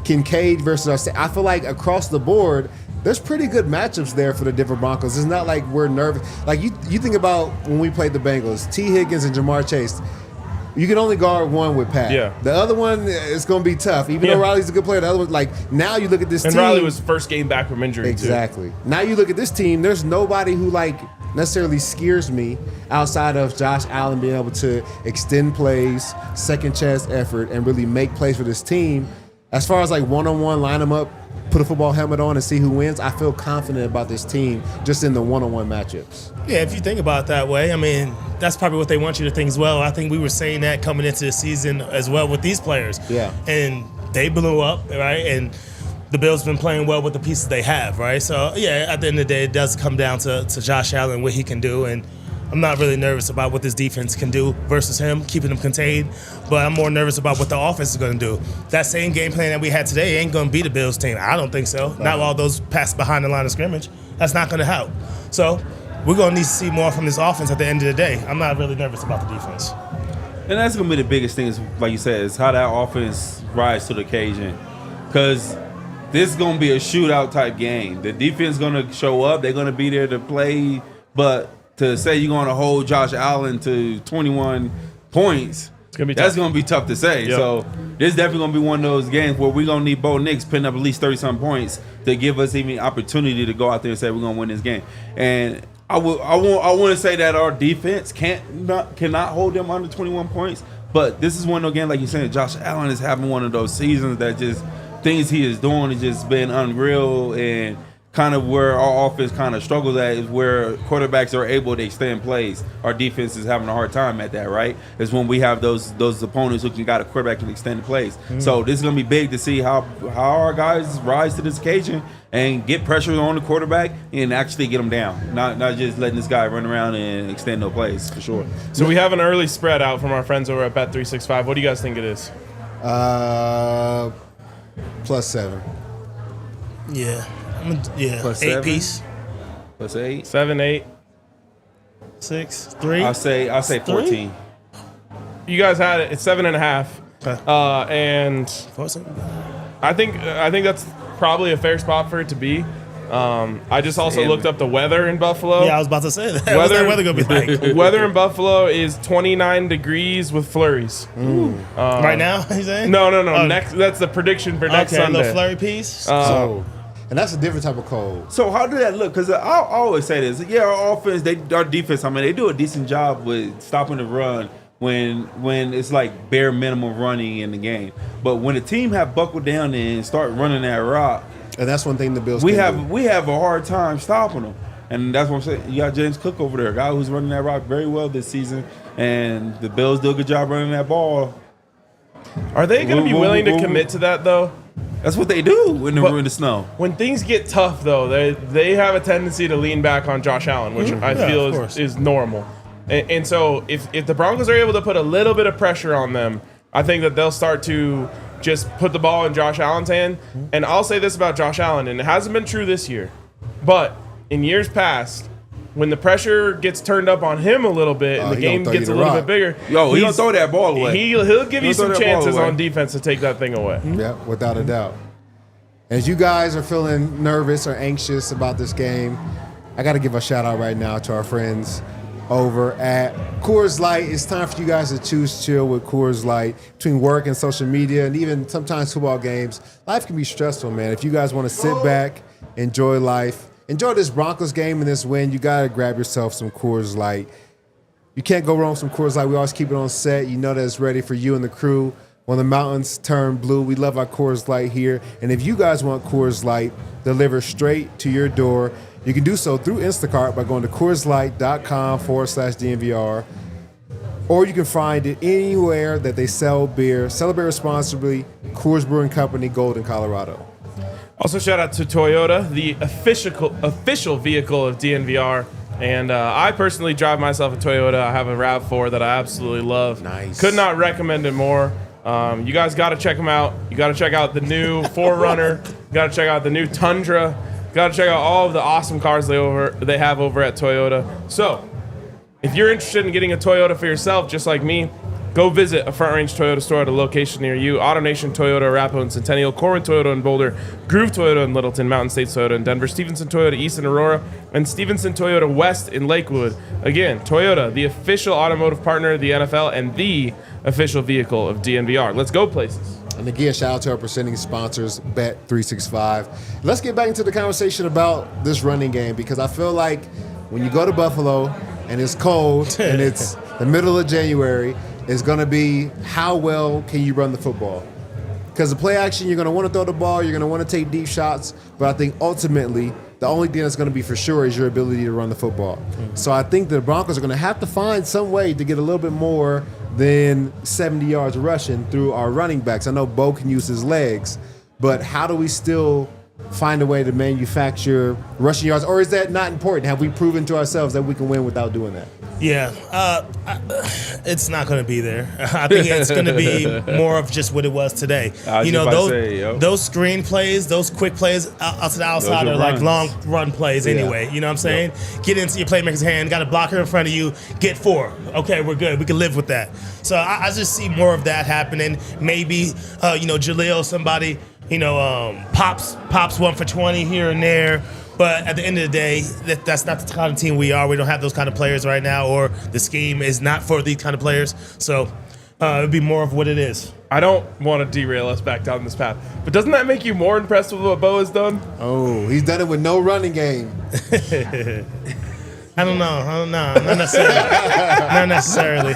Kincaid versus our I feel like across the board, there's pretty good matchups there for the Denver Broncos. It's not like we're nervous. Like you think about when we played the Bengals, T. Higgins and Jamar Chase. You can only guard one with Pat. Yeah. The other one is going to be tough. Even though Riley's a good player, the other one, like, now you look at this team. And Riley was first game back from injury, Exactly. Now you look at this team, there's nobody who, like, necessarily scares me outside of Josh Allen being able to extend plays, second chance effort, and really make plays for this team. As far as, like, one-on-one, line them up, put a football helmet on and see who wins, I feel confident about this team just in the one-on-one matchups. Yeah, if you think about it that way, I mean, that's probably what they want you to think as well. I think we were saying that coming into the season as well with these players. Yeah. And they blew up, right? And the Bills been playing well with the pieces they have, right? So, yeah, at the end of the day, it does come down to Josh Allen, what he can do. And I'm not really nervous about what this defense can do versus him, keeping them contained. But I'm more nervous about what the offense is going to do. That same game plan that we had today ain't going to be the Bills team. I don't think so. Not all those passes behind the line of scrimmage. That's not going to help. So we're going to need to see more from this offense at the end of the day. I'm not really nervous about the defense. And that's going to be the biggest thing, is, like you said, is how that offense rise to the occasion. Because this is going to be a shootout type game. The defense is going to show up. They're going to be there to play. But to say you're going to hold Josh Allen to 21 points, that's going to be tough to say. Yep. So this is definitely going to be one of those games where we're going to need Bo Nix putting up at least 30-some points to give us even opportunity to go out there and say we're going to win this game. And I want to say that our defense cannot hold them under 21 points. But this is one of those games, like you said, Josh Allen is having one of those seasons that just things he is doing has just been unreal. And kind of where our offense kind of struggles at is where quarterbacks are able to extend plays. Our defense is having a hard time at that, right? It's when we have those opponents who got a quarterback to extend plays. So this is going to be big to see how our guys rise to this occasion and get pressure on the quarterback and actually get them down. Not just letting this guy run around and extend no plays, for sure. So we have an early spread out from our friends over at Bet365. What do you guys think it is? +7. Yeah. Plus 8 7? piece. Plus 8. 7, 8. 6, 3. I'll say 14. You guys had it. It's 7.5. Okay. And I think that's probably a fair spot for it to be. I just also looked up the weather in Buffalo. Yeah, I was about to say that. What's that weather going to be like? Weather in Buffalo is 29 degrees with flurries. Right now, you saying? No. That's the prediction for next Okay, a Sunday. little flurry piece. And that's a different type of cold. So how did that look? Because I always say this. Yeah, our offense, our defense, I mean, they do a decent job with stopping the run. when it's like bare minimum running in the game. But when the team have buckled down and start running that rock, And that's one thing the Bills we can do. have a hard time stopping them. And that's what I'm saying. You got James Cook over there, a guy who's running that rock very well this season. And the Bills do a good job running that ball. Are they going to be willing to commit to that, though? That's what they do when they're in the snow. When things get tough, though, they have a tendency to lean back on Josh Allen, which I feel is normal. And so if the Broncos are able to put a little bit of pressure on them, I think that they'll start to just put the ball in Josh Allen's hand. And I'll say this about Josh Allen, and it hasn't been true this year, but in years past, when the pressure gets turned up on him a little bit and the game gets a little bit bigger, he don't throw that ball away. He'll give you some chances on defense to take that thing away. Yeah, without a doubt. As you guys are feeling nervous or anxious about this game, I got to give a shout out right now to our friends over at Coors Light. It's time for you guys to choose chill with Coors Light. Between work and social media and even sometimes football games, life can be stressful, man. If you guys want to sit back, enjoy life, enjoy this Broncos game and this win, you got to grab yourself some Coors Light. You can't go wrong with some Coors Light. We always keep it on set. You know that it's ready for you and the crew. When the mountains turn blue, we love our Coors Light here. And if you guys want Coors Light delivered straight to your door, you can do so through Instacart by going to CoorsLight.com/DNVR. Or you can find it anywhere that they sell beer. Celebrate responsibly. Coors Brewing Company, Golden, Colorado. Also, shout out to Toyota, the official vehicle of DNVR. And I personally drive myself a Toyota. I have a RAV4 that I absolutely love. Nice. Could not recommend it more. You guys got to check them out. You got to check out the new 4Runner. You got to check out the new Tundra. You got to check out all of the awesome cars they have over at Toyota. So, if you're interested in getting a Toyota for yourself, just like me, go visit a Front Range Toyota store at a location near you. AutoNation Toyota, Arapahoe and Centennial, Corwin Toyota in Boulder, Groove Toyota in Littleton, Mountain States Toyota in Denver, Stevenson Toyota East in Aurora, and Stevenson Toyota West in Lakewood. Again, Toyota, the official automotive partner of the NFL and the official vehicle of DNVR. Let's go places. And again, shout out to our presenting sponsors, Bet365. Let's get back into the conversation about this running game, because I feel like when you go to Buffalo and it's cold and it's the middle of January, it's going to be how well can you run the football. Because the play action, you're going to want to throw the ball, you're going to want to take deep shots, but I think ultimately the only thing that's going to be for sure is your ability to run the football. So I think the Broncos are going to have to find some way to get a little bit more than 70 yards rushing through our running backs. I know Bo can use his legs, but how do we still find a way to manufacture rushing yards? Or is that not important? Have we proven to ourselves that we can win without doing that? Yeah, it's not going to be there. I think it's going to be more of just what it was today. Those screen plays, those quick plays out to the outside are like long run plays anyway. You know what I'm saying? Get into your playmaker's hand, got a blocker in front of you, get 4. Okay, we're good. We can live with that. So I just see more of that happening. Maybe, Jaleel, somebody, pops one for 20 here and there. But at the end of the day, that's not the kind of team we are. We don't have those kind of players right now, or the scheme is not for these kind of players. So it would be more of what it is. I don't want to derail us back down this path, but doesn't that make you more impressed with what Bo has done? Oh, he's done it with no running game. I don't know. Not necessarily.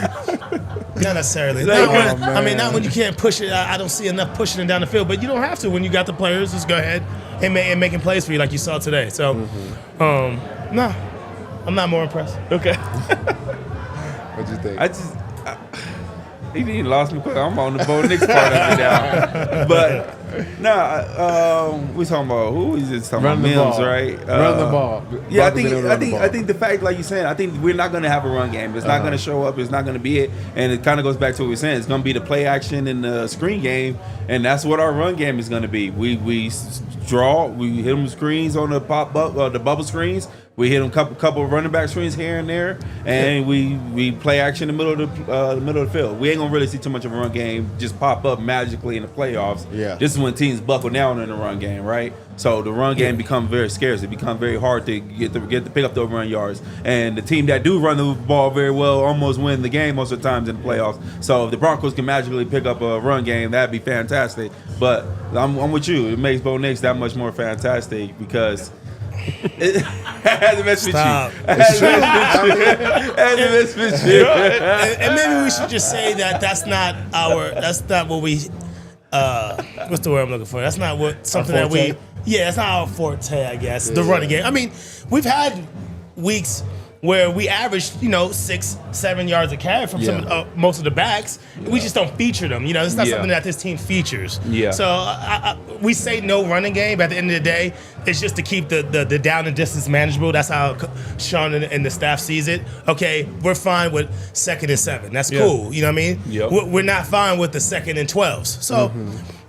Not necessarily. Not when you can't push it. I don't see enough pushing it down the field, but you don't have to when you got the players. Just go ahead and making plays for you like you saw today. So, no, I'm not more impressed. Okay. What'd you think? He lost me quick. I'm on the Bo Nix part of it now. But we talking about who is this? Talking about Mims, right? Run the ball. Yeah, I think the fact, like you're saying, I think we're not going to have a run game. It's not going to show up. It's not going to be it. And it kind of goes back to what we're saying. It's going to be the play action and the screen game, and that's what our run game is going to be. We draw, we hit them screens on the the bubble screens. We hit them couple running back screens here and there, and we play action in the middle of the field. We ain't gonna really see too much of a run game just pop up magically in the playoffs. Yeah, this is when teams buckle down in the run game, right? So the run game becomes very scarce. It becomes very hard to get to pick up the run yards. And the team that do run the ball very well almost win the game most of the times in the playoffs. So if the Broncos can magically pick up a run game, that'd be fantastic. But I'm with you. It makes Bo Nix that much more fantastic because It had to mess with Stop. you. It had to mess with you. And maybe we should just say that that's not what we, what's the word I'm looking for? That's not something that we, that's not our forte, I guess, the running game. I mean, we've had weeks where we averaged, 6-7 yards a carry from most of the backs. We just don't feature them. It's not something that this team features. Yeah. So we say no running game, but at the end of the day, it's just to keep the down and distance manageable. That's how Sean and the staff sees it. Okay, we're fine with 2nd and 7. That's cool. You know what I mean? Yep. We're not fine with the 2nd and 12s. So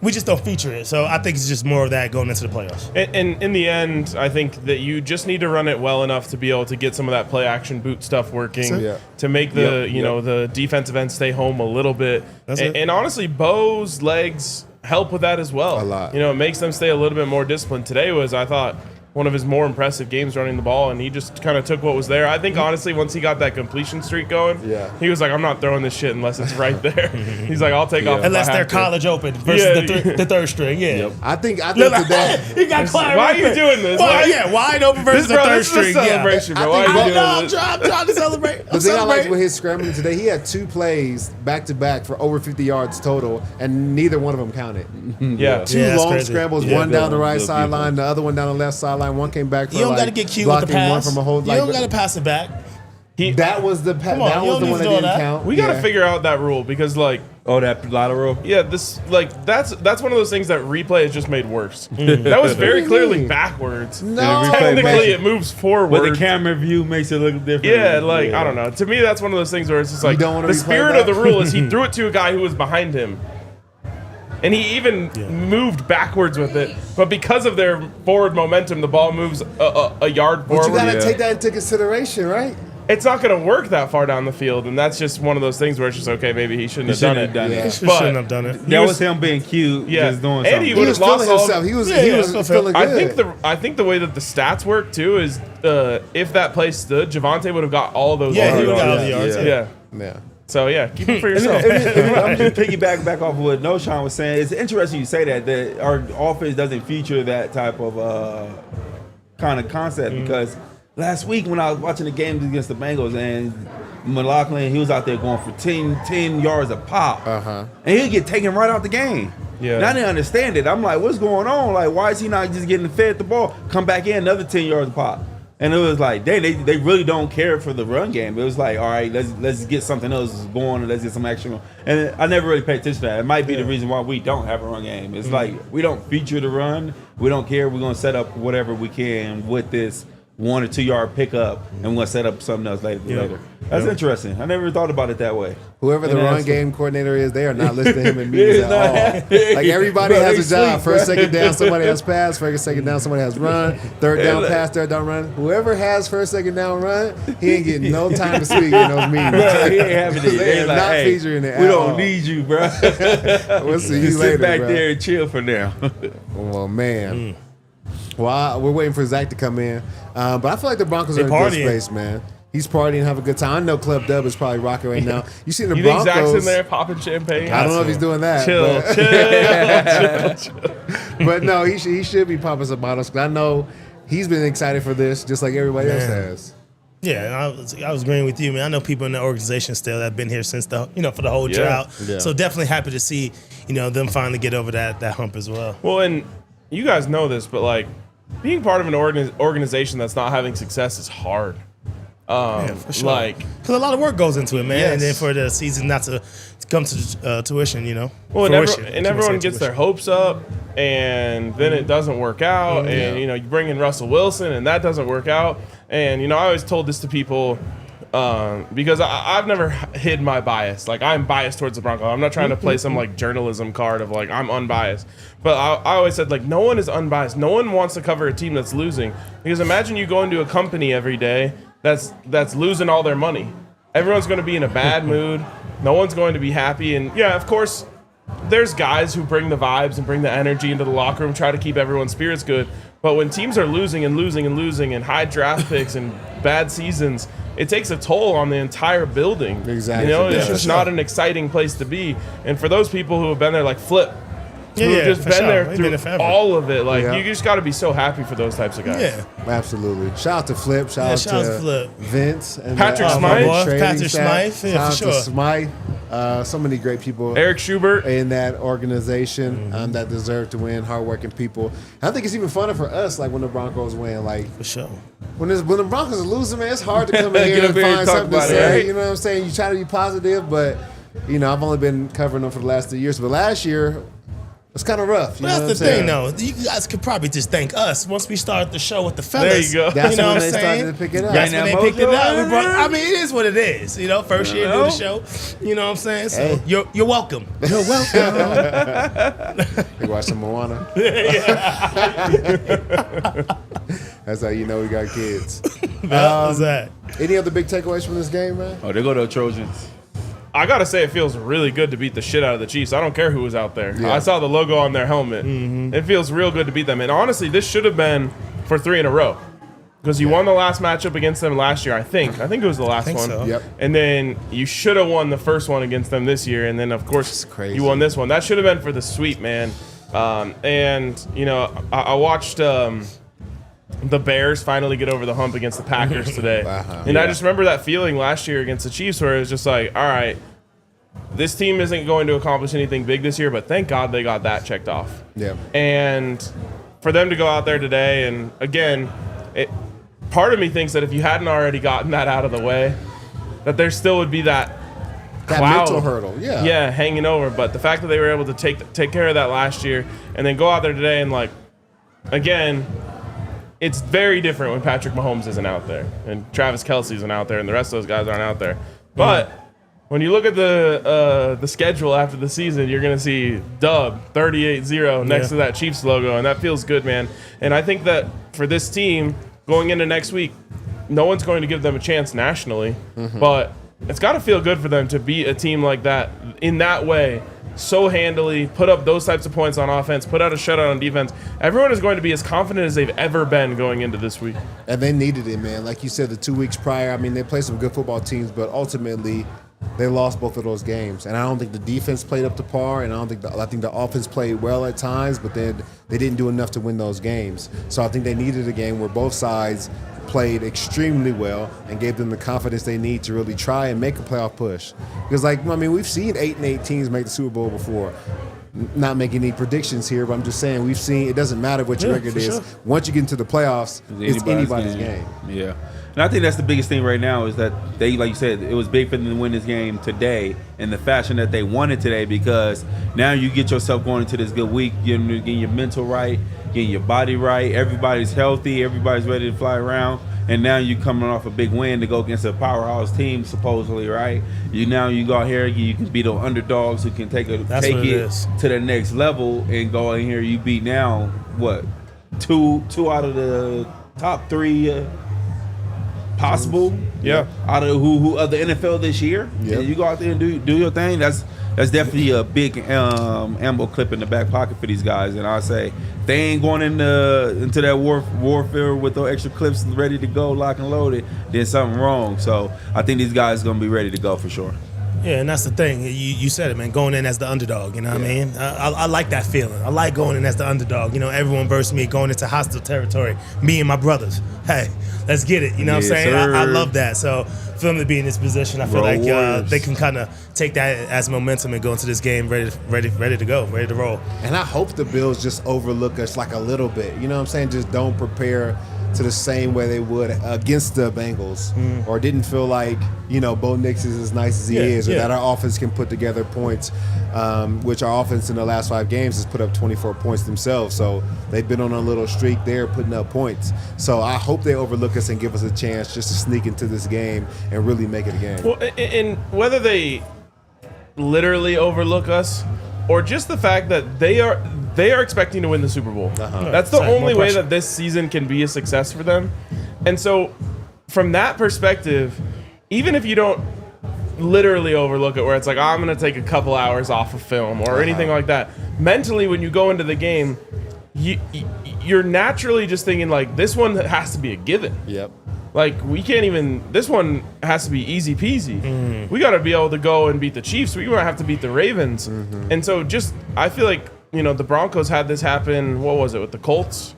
we just don't feature it. So I think it's just more of that going into the playoffs. And in the end, I think that you just need to run it well enough to be able to get some of that play action boot stuff working to make the the defensive end stay home a little bit. And honestly, Bo's legs help with that as well. A lot. It makes them stay a little bit more disciplined. Today was, I thought, one of his more impressive games running the ball, and he just kind of took what was there. I think, honestly, once he got that completion streak going, he was like, I'm not throwing this shit unless it's right there. He's like, I'll take off. Unless they're college open versus the third string. Yeah. I think today. He got quiet. Why are you doing this? Wide open versus the third string. This is a celebration, bro. Why are you doing this? I'm trying to celebrate. The thing I liked with his scrambling today, he had 2 plays back-to-back for over 50 yards total, and neither one of them counted. Yeah. 2 long crazy. scrambles, one down the right sideline, the other one down the left sideline. One came back for You don't got to get cute with the pass. One from a whole, you don't got to pass it back. That was the on, that you was don't the one need that to do didn't that. count. We got to figure out that rule because, that lateral? yeah, that's one of those things that replay has just made worse. That was very clearly backwards. No, Technically, it moves forward. But the camera view makes it look different. Yeah, I don't know. To me, that's one of those things where it's just like don't wanna the replay spirit that? of the rule is he threw it to a guy who was behind him. And he even moved backwards with it. But because of their forward momentum, the ball moves a yard forward. But you got to take that into consideration, right? It's not going to work that far down the field. And that's just one of those things where it's just, okay, maybe he shouldn't have done it. Yeah. He shouldn't have done it. That was him being cute, just doing something. And he He would was have lost feeling all. himself. He was feeling good. I think the way that the stats work too is if that play stood, Javonte would have got all of those. Yeah, he yards. would have got all the yards. Yeah. Yeah. So yeah, keep it for yourself. I'm just piggyback back off of what Knowshon was saying. It's interesting you say that our offense doesn't feature that type of kind of concept because last week when I was watching the games against the Bengals and McLaughlin, he was out there going for 10 yards a pop. And he'd get taken right out the game. Yeah. And I didn't understand it. I'm like, what's going on? Like, why is he not just getting fed the ball? Come back in, another 10 yards a pop. And it was like, they really don't care for the run game. It was like, all right, let's get something else going and let's get some action. And I never really paid attention to that. It might be the reason why we don't have a run game. It's like we don't feature the run. We don't care. We're going to set up whatever we can with this 1 or 2 yard pickup, and we're going to set up something else later. That's interesting. I never thought about it that way. Whoever the run game coordinator is, they are not listening to him in meetings at all. Like everybody has a job. First, second down, somebody has pass. First, second down, somebody has run. Third down, pass. Third down, run. Whoever has first, second down, run, he ain't getting no time to speak in those meetings. Bro, he ain't having it. They are like, not hey, featuring it. we at don't all. need you, bro. We'll see you Just later, sit back bro. there and chill for now. Well, man. Well, we're waiting for Zach to come in. But I feel like the Broncos are in partying. good space, man. He's partying, have a good time. I know Club Dub is probably rocking right now. You see the You think Broncos. Zach's in there popping champagne? I don't know if he's doing that. Chill. But no, he should be popping some bottles. 'Cause I know he's been excited for this, just like everybody else has. Yeah, and I was agreeing with you, man. I know people in the organization still that have been here since for the whole drought. Yeah. So definitely happy to see, them finally get over that hump as well. Well, and you guys know this, but being part of an organization that's not having success is hard. Yeah, for sure. Because a lot of work goes into it, man. Yes. And then for the season not to come to tuition, Well, fruition. and everyone gets their hopes up, and then it doesn't work out. And, you bring in Russell Wilson, and that doesn't work out. And, I always told this to people because I've never hid my bias. I'm biased towards the Broncos. I'm not trying to play some, journalism card of, I'm unbiased. But I always said, no one is unbiased. No one wants to cover a team that's losing. Because imagine you go into a company every day that's losing all their money. Everyone's going to be in a bad mood. No one's going to be happy. And yeah, of course, there's guys who bring the vibes and bring the energy into the locker room, try to keep everyone's spirits good. But when teams are losing and losing and losing and high draft picks and bad seasons, it takes a toll on the entire building. Exactly. It's just not an exciting place to be. And for those people who have been there, Flip, who've just for been sure. there They've through been there forever. all of it. Like, Yeah. you just got to be so happy for those types of guys. Yeah. Absolutely. Shout out to Flip. Shout out shout out to to Flip. Vince. And Patrick the, Smythe. my trading Patrick staff. Smythe, yeah, Shout out for to sure. Smythe. So many great people Eric Schubert. in that organization that deserve to win, hardworking people. And I think it's even funner for us, like when the Broncos win. Like For sure. when the Broncos are losing, man, it's hard to come in Get here up and here and find talk something to about it, say. right? You know what I'm saying? You try to be positive, but you know I've only been covering them for the last 2 years. But last year, it's kind of rough. You Well, know that's what the I'm thing, saying? though. You guys could probably just thank us once we start the show with the There fellas. you go. That's you know when what they I'm started saying? to pick it up. That's Got when that they picked it mojo up. I mean, it is what it is. You know, first year doing the show. You know what I'm saying? So Hey. you're welcome. You're welcome. You watch some Moana. That's how you know we got kids. That was that. Any other big takeaways from this game, man? Oh, they go to the Trojans. I gotta say, it feels really good to beat the shit out of the Chiefs. I don't care who was out there. Yeah. I saw the logo on their helmet. It feels real good to beat them. And honestly, this should have been for 3 in a row, because you won the last matchup against them last year. I think it was the last think one. so. Yep. And then you should have won the first one against them this year. And then of course crazy. you won this one. That should have been for the sweep, man. And you know, I watched. The Bears finally get over the hump against the Packers today. And I just remember that feeling last year against the Chiefs where it was just like, all right, this team isn't going to accomplish anything big this year, but thank God they got that checked off. Yeah. And for them to go out there today, and again, part of me thinks that if you hadn't already gotten that out of the way, that there still would be that cloud, mental hurdle, hanging over. But the fact that they were able to take care of that last year and then go out there today and, like, again, it's very different when Patrick Mahomes isn't out there and Travis Kelce isn't out there and the rest of those guys aren't out there. But when you look at the schedule after the season, you're going to see dub 38-0 next to that Chiefs logo, and that feels good, man. And I think that for this team going into next week, no one's going to give them a chance nationally, but it's got to feel good for them to beat a team like that in that way, so handily, put up those types of points on offense, put out a shutout on defense. Everyone is going to be as confident as they've ever been going into this week. And they needed it, man. Like you said, the 2 weeks prior, I mean, they played some good football teams, but ultimately they lost both of those games. And I don't think the defense played up to par, and I think the offense played well at times, but then they didn't do enough to win those games. So I think they needed a game where both sides played extremely well and gave them the confidence they need to really try and make a playoff push. Because, like, I mean, we've seen 8-8 teams make the Super Bowl before. Not making any predictions here, but I'm just saying we've seen it doesn't matter what your record is. sure. Once you get into the playoffs, it's anybody's game. Yeah. And I think that's the biggest thing right now is that they, like you said, it was big for them to win this game today in the fashion that they won it today, because now you get yourself going into this good week, getting your mental right, getting your body right, everybody's healthy, everybody's ready to fly around, and now you coming off a big win to go against a powerhouse team, supposedly, right? You go out here, you can beat the underdogs who can take it to the next level and go in here. You beat now what two out of the top 3 possible, out of who of the NFL this year. Yep. And you go out there and do your thing. That's definitely a big ammo clip in the back pocket for these guys. And I say they ain't going into that warfare with those extra clips ready to go, lock and loaded, then something wrong. So I think these guys are gonna be ready to go for sure. Yeah, and that's the thing. You said it, man. Going in as the underdog, you know what I mean? I like that feeling. I like going in as the underdog. You know, everyone versus me, going into hostile territory. Me and my brothers. Hey, let's get it. You know what I'm saying? I love that. So for them to be in this position, I feel like they can kind of take that as momentum and go into this game ready to go, ready to roll. And I hope the Bills just overlook us like a little bit. You know what I'm saying? Just don't prepare to the same way they would against the Bengals, or didn't feel like, Bo Nix is as nice as he is, or that our offense can put together points, which our offense in the last 5 games has put up 24 points themselves. So they've been on a little streak there, putting up points. So I hope they overlook us and give us a chance just to sneak into this game and really make it a game. Well, and whether they literally overlook us or just the fact that they are expecting to win the Super Bowl. That's the only way that this season can be a success for them. And so from that perspective, even if you don't literally overlook it where it's like, oh, I'm going to take a couple hours off of film or anything like that, mentally when you go into the game, you're naturally just thinking like, this one has to be a given. Yep. Like, this one has to be easy peasy. We got to be able to go and beat the Chiefs. We might have to beat the Ravens. And so I feel like the Broncos had this happen. What was it with the Colts?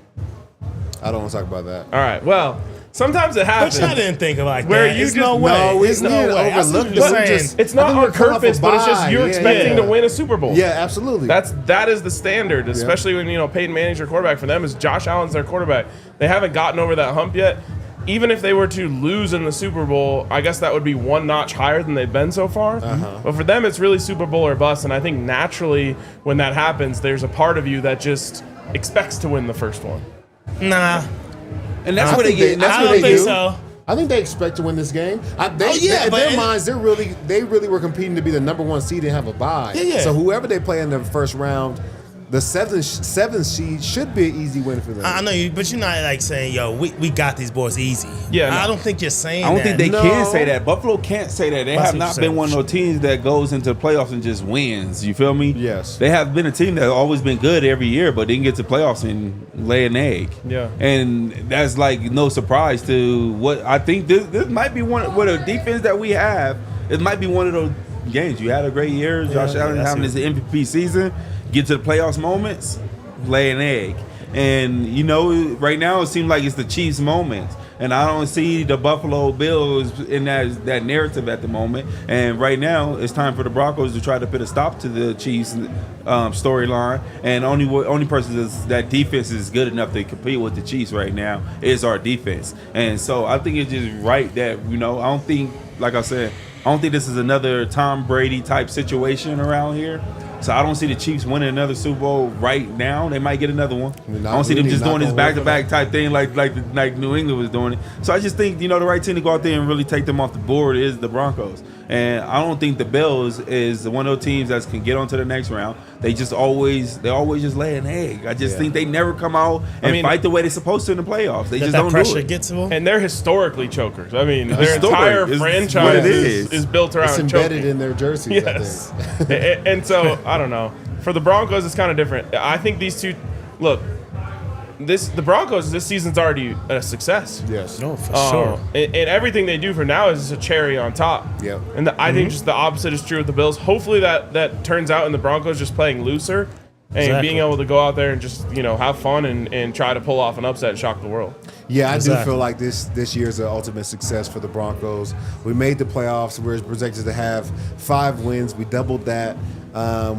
I don't want to talk about that. All right. Well, sometimes it happens. But I didn't think of like Where that. you It's just- no way. No, It's we no need to way. I see overlook what you're this. saying. It's not I think on we're coming off purpose, a but it's just bye. you're Yeah, expecting yeah. to win a Super Bowl. Yeah, absolutely. That is the standard, especially when Peyton Manning's your quarterback. For them, is Josh Allen's their quarterback. They haven't gotten over that hump yet. Even if they were to lose in the Super Bowl, I guess that would be one notch higher than they've been so far. But for them, it's really Super Bowl or bust. And I think naturally, when that happens, there's a part of you that just expects to win the first one. Nah. And that's I what they think get. they- That's I what don't they think do. so. I think they expect to win this game. In but their it- minds, they really were competing to be the number 1 seed and have a bye. Yeah. So whoever they play in the first round, the seventh seed should be an easy win for them. I know you, but you're not like saying, "Yo, we got these boys easy." Yeah, no. I don't think you're saying. I don't that. think they No. can say that. Buffalo can't say that. They That's have what not you're been saying. one of those teams that goes into the playoffs and just wins. You feel me? Yes. They have been a team that always been good every year, but didn't get to playoffs and lay an egg. Yeah. And that's like no surprise to what I think this might be one with a defense that we have. It might be one of those games. You had a great year. Josh Allen that's having it. his MVP season. Get to the playoffs moments, lay an egg. And right now it seems like it's the Chiefs' moment, and I don't see the Buffalo Bills in that narrative at the moment. And right now it's time for the Broncos to try to put a stop to the Chiefs storyline. And only person that defense is good enough to compete with the Chiefs right now is our defense. And so I think it's just right that I don't think, like I said, I don't think this is another Tom Brady type situation around here. So I don't see the Chiefs winning another Super Bowl right now. They might get another one. I don't see them just doing this back-to-back type thing like New England was doing it. So I just think the right team to go out there and really take them off the board is the Broncos. And I don't think the Bills is one of those teams that can get on to the next round. They always just lay an egg. I just think they never come out and fight the way they're supposed to in the playoffs. They just that don't do pressure it. gets to them. And they're historically chokers. I mean, their Historic entire is what franchise it is. built around It's embedded choking. in their jerseys. Yes. I think. And so, I don't know. For the Broncos, it's kind of different. I think these two, look, the Broncos, this season's already a success. Yes. No, for sure. And everything they do for now is just a cherry on top. Yep. And I think just the opposite is true with the Bills. Hopefully that turns out in the Broncos just playing looser and Exactly. being able to go out there and just, have fun and try to pull off an upset and shock the world. Yeah, I do Exactly. feel like this year's an ultimate success for the Broncos. We made the playoffs. We're projected to have 5 wins. We doubled that.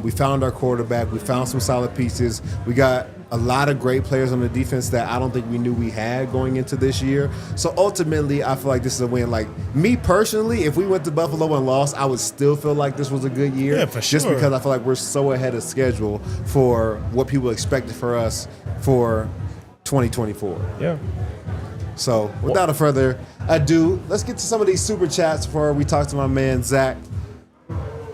We found our quarterback. We found some solid pieces. We got a lot of great players on the defense that I don't think we knew we had going into this year. So ultimately, I feel like this is a win. Like me personally, if we went to Buffalo and lost, I would still feel like this was a good year. Yeah, for Just sure. because I feel like we're so ahead of schedule for what people expected for us for 2024. Yeah. So, without a further ado, let's get to some of these super chats before we talk to my man Zach.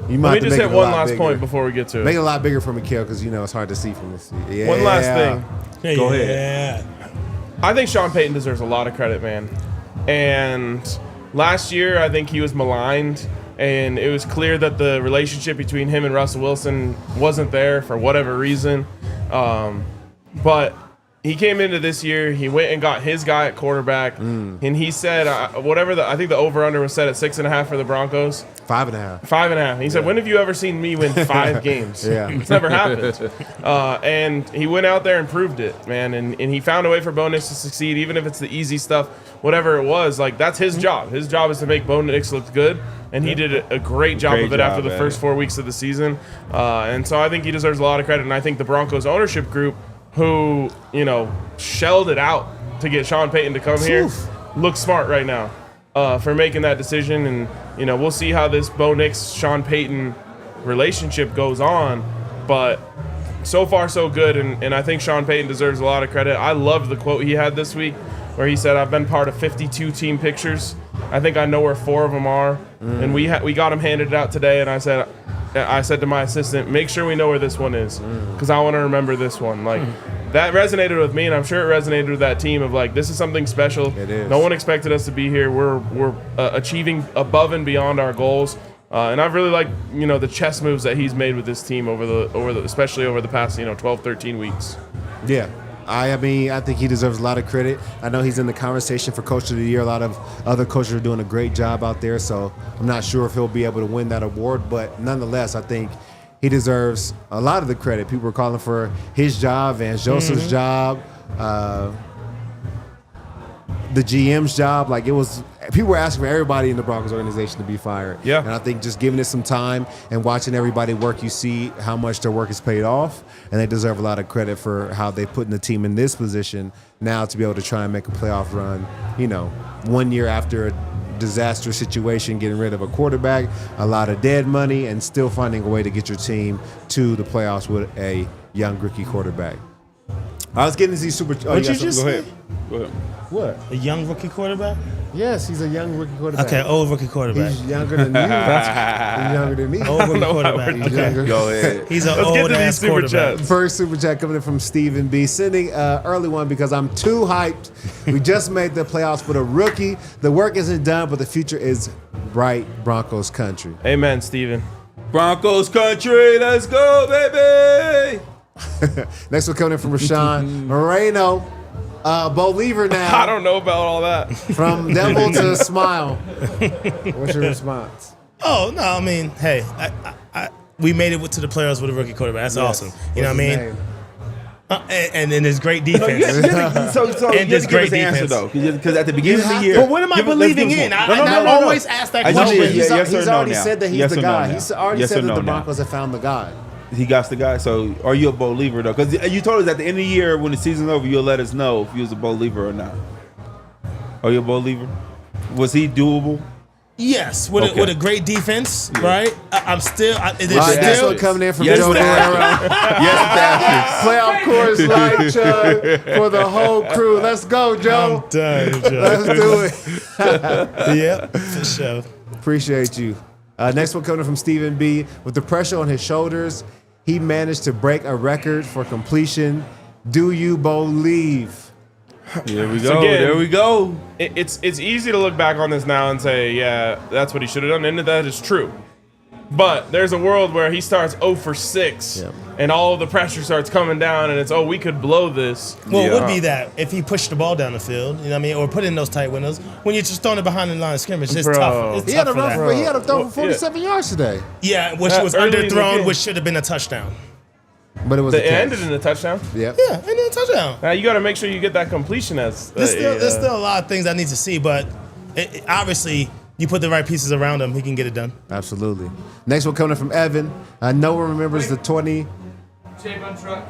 You might Let me have to just make hit it a one lot last bigger. point before we get to Make it. it a lot bigger for Mikhail because it's hard to see from this. Yeah. One last thing. Yeah, Go ahead. I think Sean Payton deserves a lot of credit, man. And last year, I think he was maligned, and it was clear that the relationship between him and Russell Wilson wasn't there for whatever reason. But he came into this year, he went and got his guy at quarterback, and he said, I think the over-under was set at 6.5 for the Broncos. 5.5. 5.5. He said, when have you ever seen me win 5 games? Yeah. It's never happened. And he went out there and proved it, man. And he found a way for Bo Nix to succeed, even if it's the easy stuff, whatever it was. Like, that's his job. His job is to make Bo Nix look good. And he did a great job of it after the first 4 weeks of the season. And so I think he deserves a lot of credit. And I think the Broncos ownership group, who, shelled it out to get Sean Payton to come here, looks smart right now for making that decision. And, we'll see how this Bo Nix, Sean Payton relationship goes on. But so far, so good. And I think Sean Payton deserves a lot of credit. I loved the quote he had this week where he said, I've been part of 52 team pictures. I think I know where 4 of them are. And we got them handed out today. And I said to my assistant, make sure we know where this one is, because I want to remember this one. Like, that resonated with me, and I'm sure it resonated with that team of, like, this is something special. It is. No one expected us to be here. We're achieving above and beyond our goals. And I've really liked, the chess moves that he's made with this team especially over the past, 12, 13 weeks. Yeah. I think he deserves a lot of credit. I know he's in the conversation for Coach of the Year. A lot of other coaches are doing a great job out there, so I'm not sure if he'll be able to win that award. But nonetheless, I think he deserves a lot of the credit. People were calling for his job, Van Joseph's job, the GM's job. Like, it was, people were asking for everybody in the Broncos organization to be fired. Yeah. And I think just giving it some time and watching everybody work, you see how much their work is paid off, and they deserve a lot of credit for how they put in the team in this position now to be able to try and make a playoff run, 1 year after a disaster situation, getting rid of a quarterback, a lot of dead money, and still finding a way to get your team to the playoffs with a young rookie quarterback. I was getting to see super. What'd you just Go say? ahead. Go ahead. What? A young rookie quarterback? Yes, he's a young rookie quarterback. Okay, old rookie quarterback. He's younger than you. He's younger than me. Old rookie know why quarterback. we're He's Okay. younger. Go ahead. He's an Let's get old to these ass super quarterback. chats. First super chat coming in from Stephen B. Sending early one because I'm too hyped. We just made the playoffs for the rookie. The work isn't done, but the future is bright. Broncos country. Amen, Steven. Broncos country, let's go, baby. Next one coming in from Knowshon Moreno. Believer now. I don't know about all that. From devil to smile. What's your response? Oh, no, I mean, hey, we made it to the playoffs with a rookie quarterback. That's awesome. You know what I mean? And then there's great defense. So And just this give great us the answer, defense. though. Because at the beginning of the year. But what am I believing in? I always ask that I just question. need- He's, yes or he's no already now. said that he's Yes the or no guy. now. He's already Yes said or that no the now. Broncos have found the guy. He got the guy. So are you a believer, though? Because you told us at the end of the year, when the season's over, you'll let us know if you was a believer or not. Are you a believer? Was he doable? Yes, with a great defense, right? I'm still. There's All right, next still one coming in from Yes, Joe the Guerrero. Yes, Playoff course light chug for the whole crew. Let's go, Joe. I'm done, Joe. Let's do it. Yeah, for sure. Appreciate you. Next one coming from Stephen B. With the pressure on his shoulders, he managed to break a record for completion. Do you believe? There we So go. again, There we go. It's easy to look back on this now and say, yeah, that's what he should have done, and that is true. But there's a world where he starts 0 for 6, and all of the pressure starts coming down, and it's, we could blow this. Well, it would be that if he pushed the ball down the field, you know what I mean, or put in those tight windows. When you're just throwing it behind the line of scrimmage, it's Bro. tough. It's He had tough a for rough, that. he had a throw for Well, 47 yards today. Yeah, which was Early in the underthrown, game. which should have been a touchdown. But it was a It catch. ended in a touchdown. Yep. Yeah, and then a touchdown. Now you got to make sure you get that completion as. There's still a lot of things I need to see, but obviously, you put the right pieces around him, he can get it done. Absolutely. Next one coming from Evan. No one remembers the 20. J-Bun truck.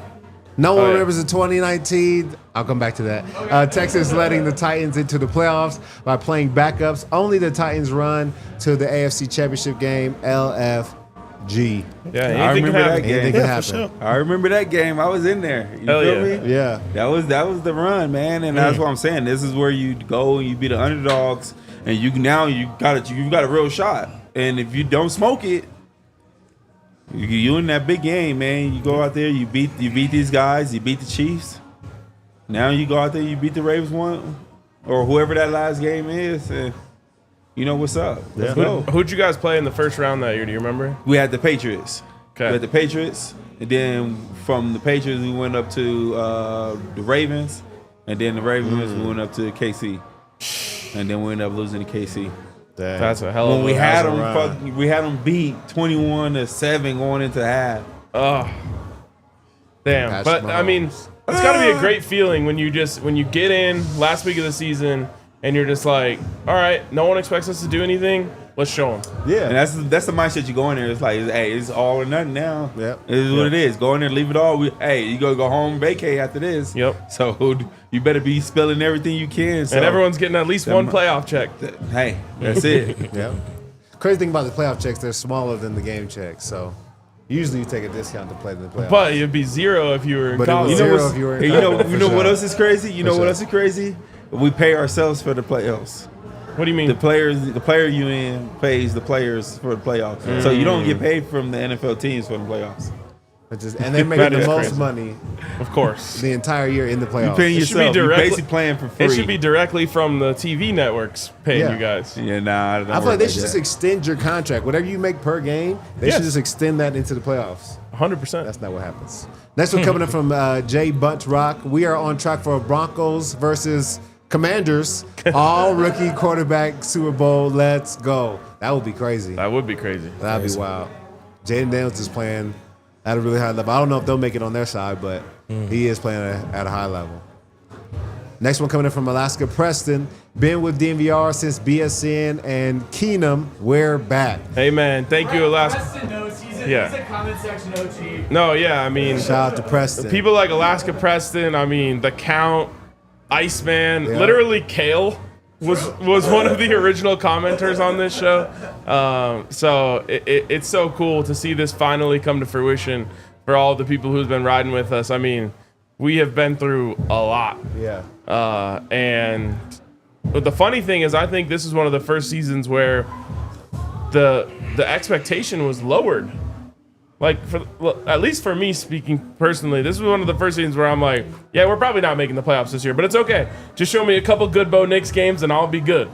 No one yeah. remembers the 2019. I'll come back to that. Texas letting the Titans into the playoffs by playing backups. Only the Titans run to the AFC Championship game. LFG. Yeah, I anything can remember that happen. game. Anything can Yeah, happen. for sure. I remember that game. I was in there. You Hell feel yeah. me? Yeah. That was the run, man, and that's what I'm saying. This is where you go and you be the underdogs, and you got a real shot. And if you don't smoke it, you in that big game, man. You go out there, you beat these guys, you beat the Chiefs. Now you go out there, you beat the Ravens one, or whoever that last game is, and you know what's up. Let's go. Who'd you guys play in the first round that year? Do you remember? We had the Patriots. Okay. We had the Patriots, and then from the Patriots we went up to the Ravens, and then the Ravens we went up to KC, and then we ended up losing to KC. That's a hell of When a we had run. we had them beat 21-7 going into half. Oh, damn. That's But I mean, it's got to be a great feeling when you get in last week of the season and you're just like, all right, no one expects us to do anything. Let's show them. Yeah. And that's the mindset you go in there. It's like, hey, it's all or nothing now. Yep. It is what it is. Go in there, leave it all. Hey, you go home, vacay after this. Yep. So you better be spilling everything you can. So, And everyone's getting at least one playoff check. hey, that's it. Yeah. Crazy thing about the playoff checks, they're smaller than the game checks. So usually you take a discount to play in the playoffs. But it'd be 0 if you were in But it college. was You know zero what's, if you were in you know, college, you for know what sure. else is crazy? You know For what sure. else is crazy? We pay ourselves for the playoffs. What do you mean? The player union pays the players for the playoffs. So you don't get paid from the NFL teams for the playoffs. And they're making That the is most crazy. money Of course. the entire year in the You playoffs. paying It should be yourself. You're directly- basically playing for free. It should be directly from the TV networks paying Yeah. you guys. Yeah, nah. I feel like they should just extend your contract. Whatever you make per game, they Yes. should just extend that into the playoffs. 100%. That's not what happens. Next one coming up from Jay Bunch Rock. We are on track for Broncos versus Commanders. All rookie quarterback Super Bowl. Let's go. That would be crazy. That would be crazy. That'd be wild. Jaden Daniels is playing at a really high level. I don't know if they'll make it on their side, but he is playing at a high level. Next one coming in from Alaska Preston. Been with DNVR since BSN and Keenum. We're back. Hey, man. Thank you, Alaska. Preston knows he's Yeah. a comment section OG. No, yeah, I mean, Shout out to Preston. people like Alaska Preston, I mean, The Count, Iceman, literally Kale was one of the original commenters on this show. So it's so cool to see this finally come to fruition for all the people who's been riding with us. I mean, we have been through a lot. Yeah. But the funny thing is, I think this is one of the first seasons where the expectation was lowered. Like, at least for me speaking personally, this was one of the first seasons where I'm like, yeah, we're probably not making the playoffs this year, but it's okay. Just show me a couple good Bo Nix games and I'll be good.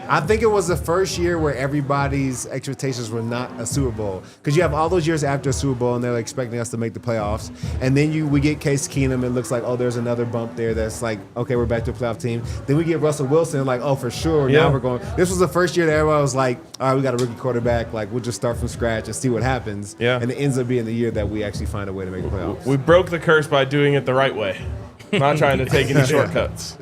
I think it was the first year where everybody's expectations were not a Super Bowl. Because you have all those years after a Super Bowl and they're expecting us to make the playoffs. And then we get Case Keenum, it looks like, oh, there's another bump there that's like, okay, we're back to a playoff team. Then we get Russell Wilson, like, oh, for sure, now we're going. This was the first year that everybody was like, all right, we got a rookie quarterback, like, we'll just start from scratch and see what happens. Yeah. And it ends up being the year that we actually find a way to make the playoffs. We broke the curse by doing it the right way, not trying to take any shortcuts.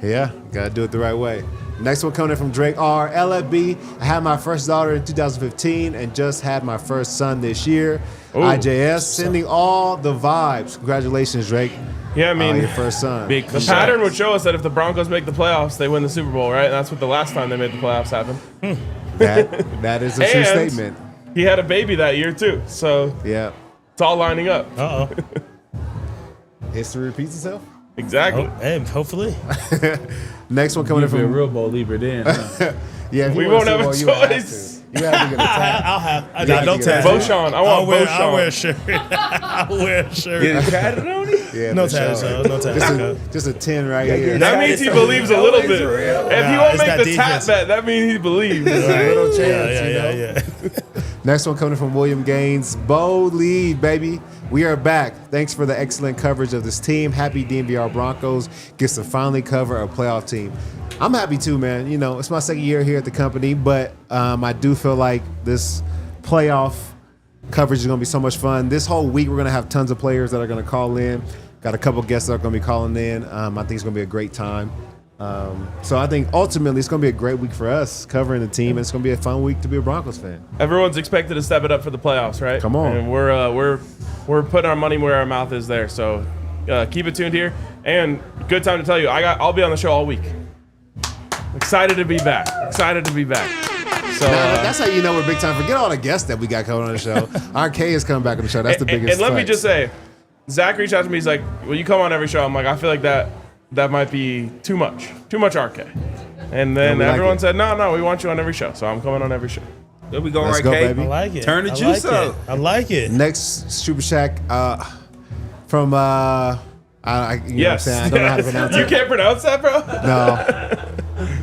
Yeah, got to do it the right way. Next one coming in from Drake R. LFB. I had my first daughter in 2015 and just had my first son this year. Ooh. IJS, sending all the vibes. Congratulations, Drake. Yeah, I mean, your first son. Big the pattern would show us that if the Broncos make the playoffs, they win the Super Bowl, right? And that's what the last time they made the playoffs happened. That is a true And statement. he had a baby that year, too. So Yeah. it's all lining up. Uh-oh. History repeats itself. Exactly. Hey, hopefully. Next one coming in Be a from real believer then. Huh? yeah. If We you won't want have a Super Bowl, you have choice. to. You have to get a tag. I'll have. Yeah, Don't you tag. get it. Beauchamp. I want Beauchamp. I'll wear a shirt. I'll wear a shirt. Get it tatted on it? Yeah, No for tag, sure. no tag. Just a 10 right here. That means he believes a little bit. If he won't it's make that the tap defense. bet, that means he believes. A little chance, you know? Yeah. Next one coming from William Gaines. Bo lead, baby. We are back. Thanks for the excellent coverage of this team. Happy DNVR Broncos gets to finally cover a playoff team. I'm happy too, man. You know, it's my second year here at the company, but I do feel like this playoff coverage is going to be so much fun. This whole week, we're going to have tons of players that are going to call in. Got a couple guests that are going to be calling in. I think it's going to be a great time. So I think ultimately it's going to be a great week for us covering the team, and it's going to be a fun week to be a Broncos fan. Everyone's expected to step it up for the playoffs, right? Come on. And we're putting our money where our mouth is there. So keep it tuned here. And good time to tell you, I'll be on the show all week. Excited to be back. So That's how you know we're big time. Forget all the guests that we got coming on the show. RK is coming back on the show. That's the biggest. And let me flex. just say, Zach reached out to me. He's like, "Will you come on every show?" I'm like, "I feel like that might be too much RK." And then we like everyone it. said, "No, we want you on every show." So I'm coming on every show. There we go, Let's right, go, Kate? baby. I like it. Turn the I juice like up. it. I like it. Next Super Shack from you know what I'm Yes. saying? I don't know how to pronounce You it. can't pronounce that, bro?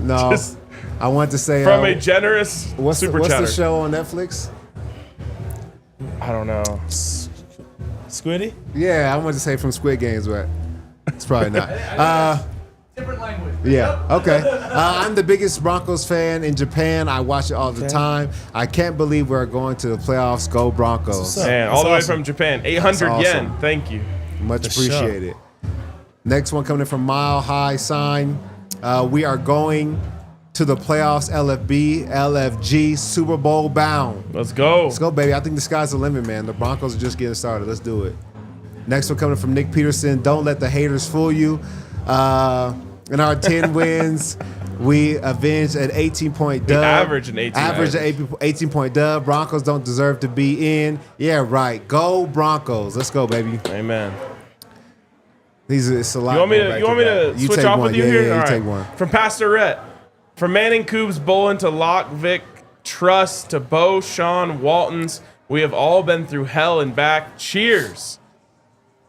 No. Just I want to say from a generous what's super the chatter. show on Netflix? I don't know. Squiddy? Yeah, I wanted to say from Squid Games, but it's probably not. Different language. Yeah, okay. I'm the biggest Broncos fan in Japan. I watch it all the time. I can't believe we're going to the playoffs. Go Broncos. What's up? Man, all That's the way awesome. from Japan. 800 That's yen. awesome. Thank you. Much For sure. appreciated. Next one coming in from Mile High Sign. We are going to the playoffs, LFG, Super Bowl bound. Let's go. Let's go, baby. I think the sky's the limit, man. The Broncos are just getting started. Let's do it. Next one coming from Nick Peterson. Don't let the haters fool you. In our 10 wins, we avenged an 18-point dub. averaged an 18. Averaged an 18-point dub. Broncos don't deserve to be in. Yeah, right. Go Broncos. Let's go, baby. Amen. It's a lot. You want me going to, back you want me back. to You switch take off one. with you Yeah, here? Yeah, All you right. take one. From Pastor Rhett. From Manning Coob's Bolin to Lock Vic Trust to Bo Sean Waltons, we have all been through hell and back. Cheers.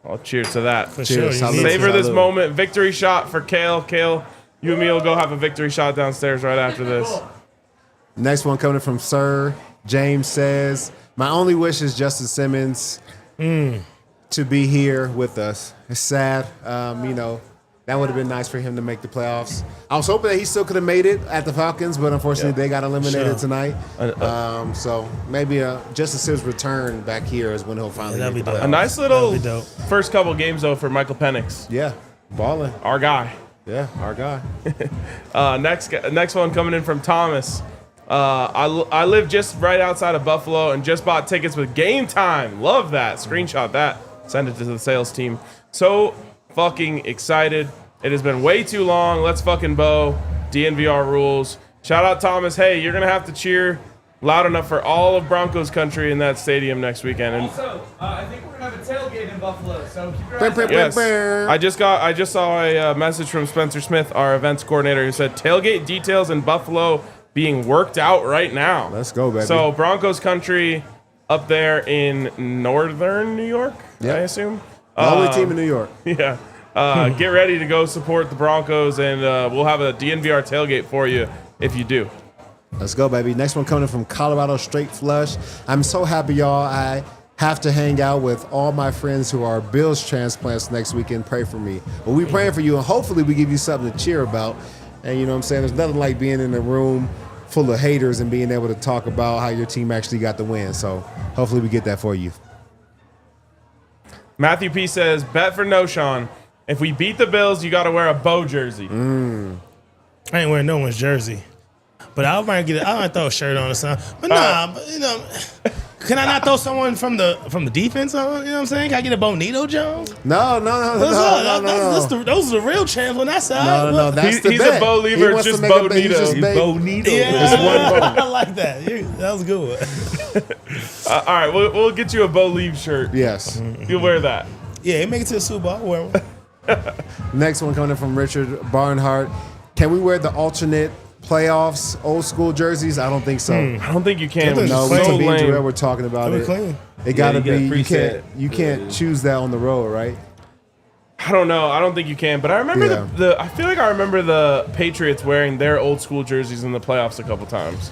Oh, cheers to that. For Cheers. sure. Salute. You need Savor to. this Salute. moment. Victory shot for Kale. Kale, you and me will go have a victory shot downstairs right after this. Next one coming from Sir James says, my only wish is Justin Simmons to be here with us. It's sad. You know, That would have been nice for him to make the playoffs. I was hoping that he still could have made it at the Falcons, but unfortunately they got eliminated tonight. So maybe Justice Hibbs' return back here is when he'll finally make the playoffs. A nice little first couple games, though, for Michael Penix. Yeah, balling. Our guy. Yeah, our guy. Next one coming in from Thomas. I live just right outside of Buffalo and just bought tickets with Game Time. Love that. Screenshot that. Send it to the sales team. So fucking excited. It has been way too long. Let's fucking Bo. DNVR rules. Shout out Thomas. Hey, you're going to have to cheer loud enough for all of Broncos country in that stadium next weekend. And Also, I think we're going to have a tailgate in Buffalo, so keep your eyes out. yes, I just saw a message from Spencer Smith, our events coordinator, who said tailgate details in Buffalo being worked out right now. Let's go, baby. So Broncos country up there in northern New York, I assume. The only team in New York. Yeah. Get ready to go support the Broncos, and we'll have a DNVR tailgate for you if you do. Let's go, baby. Next one coming from Colorado Straight Flush. I'm so happy, y'all. I have to hang out with all my friends who are Bills transplants next weekend. Pray for me. Well, we praying for you, and hopefully we give you something to cheer about. And you know what I'm saying? There's nothing like being in a room full of haters and being able to talk about how your team actually got the win. So hopefully we get that for you. Matthew P says, bet for Knowshon. If we beat the Bills, you got to wear a Bo jersey. I ain't wearing no one's jersey. But I might throw a shirt on or something. But can I not throw someone from the defense on? You know what I'm saying? Can I get a Bonitto, Jones? No. Those are the real champs on that side. No. That's the he's bet. a Bo lever, He just wants to make a bet. Bonitto. He's just Bonitto. Yeah, It's one I like that. That was a good one. All right, we'll get you a Bo Leave shirt. Yes. You'll wear that. Yeah, make it to the Super Bowl. I'll wear one. Next one coming in from Richard Barnhart. Can we wear the alternate playoffs old school jerseys? I don't think so. I don't think you can. Those No, are we so and me and lame. Jurrell were talking about They're it. clean. It gotta you get a be. preset. You can't choose that on the road, right? I don't know. I don't think you can. But I remember Yeah. I feel like I remember the Patriots wearing their old school jerseys in the playoffs a couple times.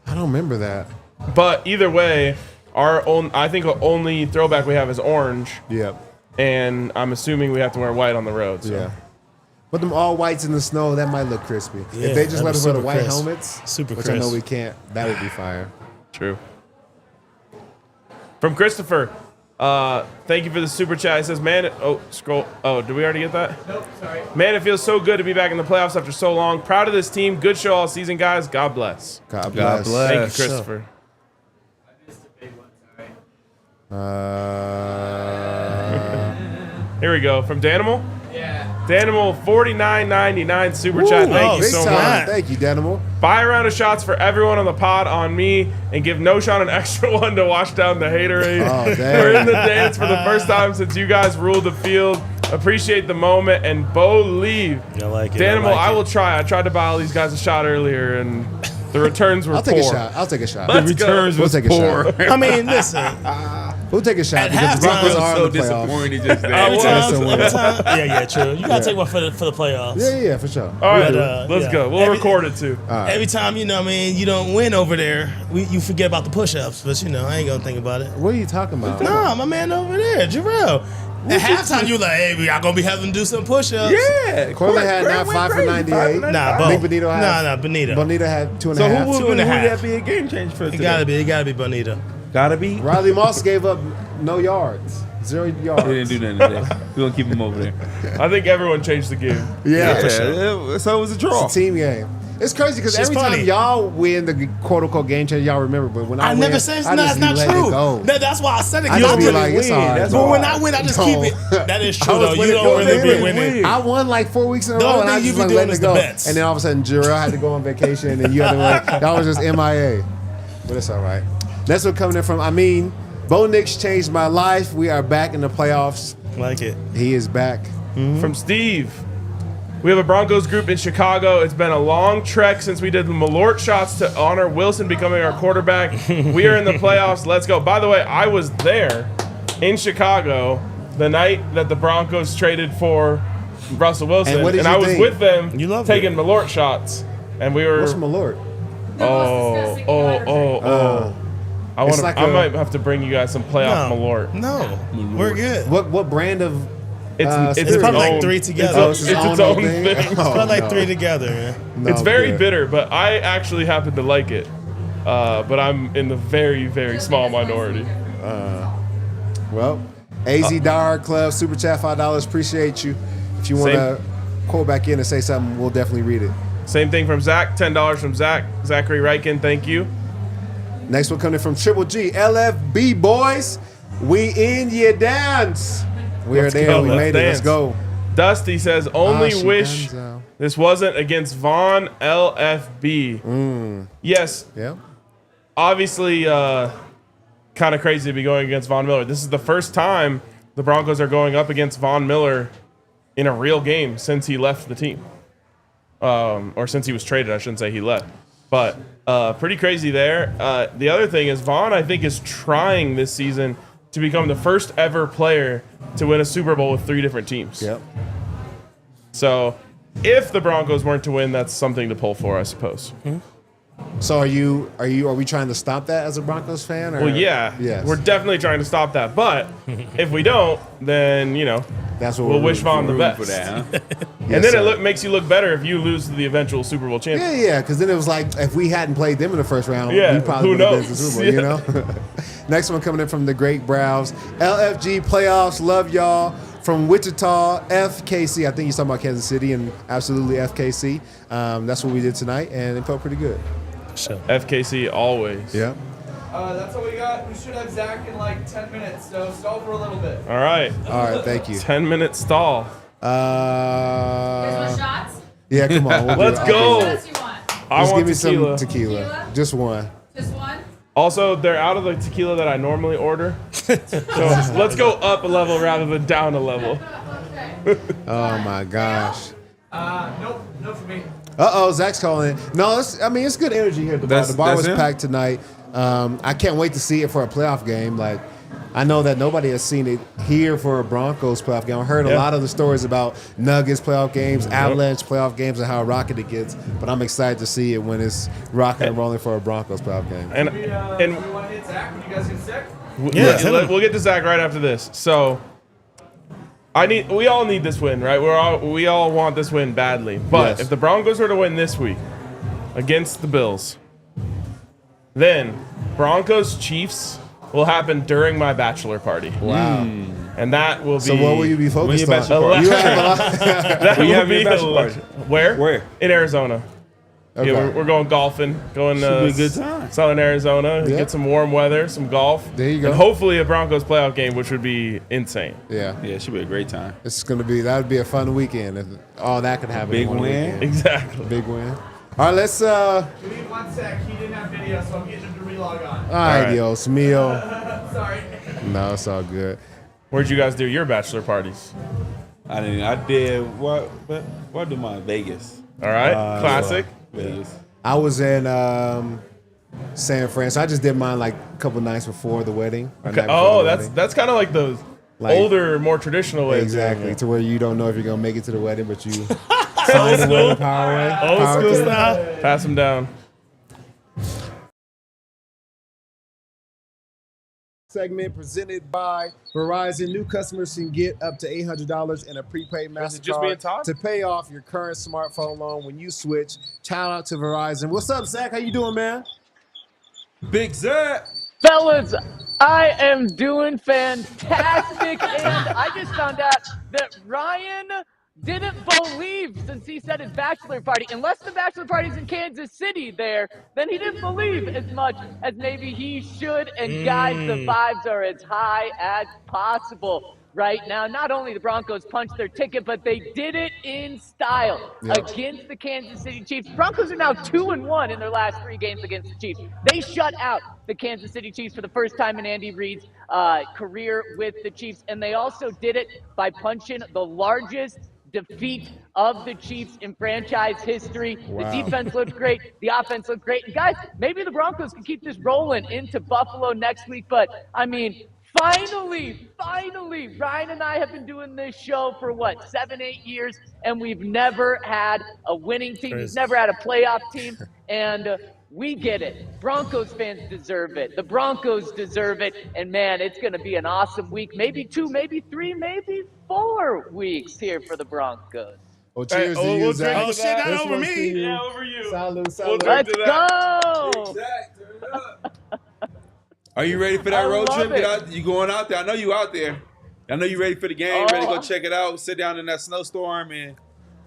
I don't remember that. But either way, I think the only throwback we have is orange, Yep. and I'm assuming we have to wear white on the road. So. Yeah. But them all whites in the snow, that might look crispy. Yeah, if they just that'd let be us wear the super white crisp. helmets, Super which I know crisp. we can't, that would be fire. True. From Christopher, thank you for the super chat. He says, man, scroll. Oh, did we already get that? Nope, sorry. Man, it feels so good to be back in the playoffs after so long. Proud of this team. Good show all season, guys. God bless. God bless. bless. Thank you, Christopher. I missed a big one, sorry. Here we go. From Danimal. Yeah. Danimal, $49.99 super chat. Thank you Big so time. much. Thank you, Danimal. Buy a round of shots for everyone on the pod on me and give Knowshon an extra one to wash down the haterade. Oh, We're in damn. the dance for the first time since you guys ruled the field. Appreciate the moment and Bo leave. I like it. Danimal, I like will try. I tried to buy all these guys a shot earlier and the returns were I'll take poor. a shot. I'll take a shot. Let's The returns We'll was take a poor. shot. I mean, listen. We'll take a shot At because the halftime, Broncos I are was in so the playoffs. disappointed just there. Every was. time. Yeah, true. You gotta take one for the playoffs. Yeah, for sure. All right, But, let's yeah. go. We'll record it too. Every time, you know what I mean, you don't win over there, you forget about the push-ups. But, you know, I ain't gonna think about it. What are you talking about? Nah, my man over there, Jurrell. At halftime, you like, hey, we are gonna be having to do some push-ups. Yeah. Courtland had not 5 for 98. Nah, Bo. Nik Bonitto had. Nah, Bonitto. Bonitto had 2.5. So who would 2.5. that be a game change for It today? gotta be Bonitto. Gotta be. Riley Moss gave up no yards. 0 yards. He didn't do nothing today. We're gonna keep him over there. I think everyone changed the game. Yeah, So it was a draw. It's a team game. It's crazy because Shit's every funny. time y'all win the quote-unquote game change, y'all remember. But when I win, never said I it's just not be letting true. it go. That's why I said it. I You just don't be really like, it's win. all right. That's bro. But when I win, I just keep No. it. That is I true, was though. You winning don't going really be in. winning. I won like 4 weeks in a The row, only and I thing you just be like doing letting is it the go. bets. And then all of a sudden, Jurrell had to go on vacation, and you had to like, y'all was just MIA. But it's all right. That's what coming in from. I mean, Bo Nix changed my life. We are back in the playoffs. Like it. He is back. From Steve. We have a Broncos group in Chicago. It's been a long trek since we did the Malort shots to honor Wilson becoming our quarterback. We are in the playoffs. Let's go. By the way, I was there in Chicago the night that the Broncos traded for Russell Wilson. And what did you I was think? with them You loved taking it. Malort shots. And we were... What's Malort? I It's like I a- might have to bring you guys some playoff Malort. No, we're good. What brand of It's probably like own- 3 together. Oh, it's It's his its own own thing? thing. It's probably like 3 together, man. No, It's very good. bitter, but I actually happen to like it. But I'm in the very, very small minority. Well, AZ Dar Club, Super Chat, $5. Appreciate you. If you want to call back in and say something, we'll definitely read it. Same thing from Zach. $10 from Zach. Zachary Reichen, thank you. Next one coming from Triple G. LFB boys, we in your dance. We Let's are there. go, We let's made it. Let's dance. go. Dusty says, only Ashi wish Denzel. this wasn't against Vaughn LFB. Yes, Yeah. obviously kind of crazy to be going against Von Miller. This is the first time the Broncos are going up against Von Miller in a real game since he left the team. Or since he was traded, I shouldn't say he left. But pretty crazy there. The other thing is Vaughn, I think, is trying this season to become the first ever player to win a Super Bowl with 3 different teams. Yep. So if the Broncos weren't to win, that's something to pull for, I suppose. So are we trying to stop that as a Broncos fan? Or? Well, yeah, Yes. we're definitely trying to stop that. But if we don't, then, That's what we'll we're wish Vaughn the Room best. for that, huh? And then sir. it makes you look better if you lose to the eventual Super Bowl champion. Yeah, because then it was like if we hadn't played them in the first round, Yeah, we probably who would have been to the knows? Super Bowl, you know? Next one coming in from the Great Browse. LFG Playoffs, love y'all. From Wichita, FKC. I think you're talking about Kansas City and absolutely FKC. That's what we did tonight, and it felt pretty good. Sure. FKC always. Yeah. That's all we got. We should have Zach in like 10 minutes, so stall for a little bit. All right. All right, thank you. 10-minute stall. There's no shots? Yeah, come on. We'll do Let's it. go. What shots you want? I Just want give me tequila. some tequila. Tequila? Just one. Just one? Also, they're out of the tequila that I normally order. So let's go up a level rather than down a level. Okay. Oh my gosh. Nope, no for me. Zach's calling it. No, it's good energy here at the bar. That's- The bar that's was him? packed tonight. I can't wait to see it for a playoff game. Like, I know that nobody has seen it here for a Broncos playoff game. I heard a Yeah. lot of the stories about Nuggets playoff games, Avalanche playoff games, and how rocking it gets. But I'm excited to see it when it's rocking and rolling for a Broncos playoff game. And We want to hit Zach when you guys get sick. Yeah, we'll get to Zach right after this. So we all need this win, right? We all want this win badly. But Yes. if the Broncos were to win this week against the Bills, then Broncos Chiefs will happen during my bachelor party. Wow. And that will be So what will you be focused your on? bachelor party? You have a lot. that When you will have your be bachelor electric. party? Where? Where? In Arizona. Okay. Yeah, we're going golfing. Going Should be a good time. Southern Arizona. Yeah. Get some warm weather, some golf. There you go. And hopefully a Broncos playoff game, which would be insane. Yeah. Yeah, it should be a great time. That would be a fun weekend. If all that could happen. Big in one win. weekend. Exactly. Big win. All right, let's. Give me 1 sec. He didn't have video, so I'm getting him to relog on. All right, right. Dios mío. Sorry. No, it's all good. Where'd you guys do your bachelor parties? I did what do mine? Vegas. All right. Classic. Vegas. I was in San Fran. So I just did mine like a couple nights before the wedding. or Okay. night before Oh, the that's wedding. kind of like the Like- older, more traditional way. of doing exactly it. to where you don't know if you're gonna make it to the wedding, but you Old find the school. wedding power way. Old power school through. style. Pass them down. Segment presented by Verizon. New customers can get up to $800 in a prepaid Is it just me and MasterCard Todd? to pay off your current smartphone loan when you switch. Shout out to Verizon. What's up, Zach? How you doing, man? Big Zach. Fellas, I am doing fantastic, and I just found out that Ryan didn't believe, since he said his bachelor party, unless the bachelor party's in Kansas City there, then he didn't believe as much as maybe he should. And guys, the vibes are as high as possible right now. Not only the Broncos punched their ticket, but they did it in style against the Kansas City Chiefs. Broncos are now 2-1 in their last 3 games against the Chiefs. They shut out the Kansas City Chiefs for the first time in Andy Reid's career with the Chiefs, and they also did it by punching the largest defeat of the Chiefs in franchise history. Wow. The defense looked great. The offense looked great. And guys, maybe the Broncos can keep this rolling into Buffalo next week. But, I mean, finally, Ryan and I have been doing this show for, 7-8 years, and we've never had a winning team. We've Crazy. never had a playoff team. And We get it. Broncos fans deserve it. The Broncos deserve it. And, man, it's going to be an awesome week. Maybe 2, maybe 3, maybe 4 weeks here for the Broncos. Well, cheers to you, we'll Zach. drink to shit, that. not This over one's me. to you. Yeah, over you. Salud, We'll salud. drink Let's to that. go. Are you ready for that I road love trip? it. You going out there? I know you out there. I know you ready for the game. Ready to Oh. go check it out. Sit down in that snowstorm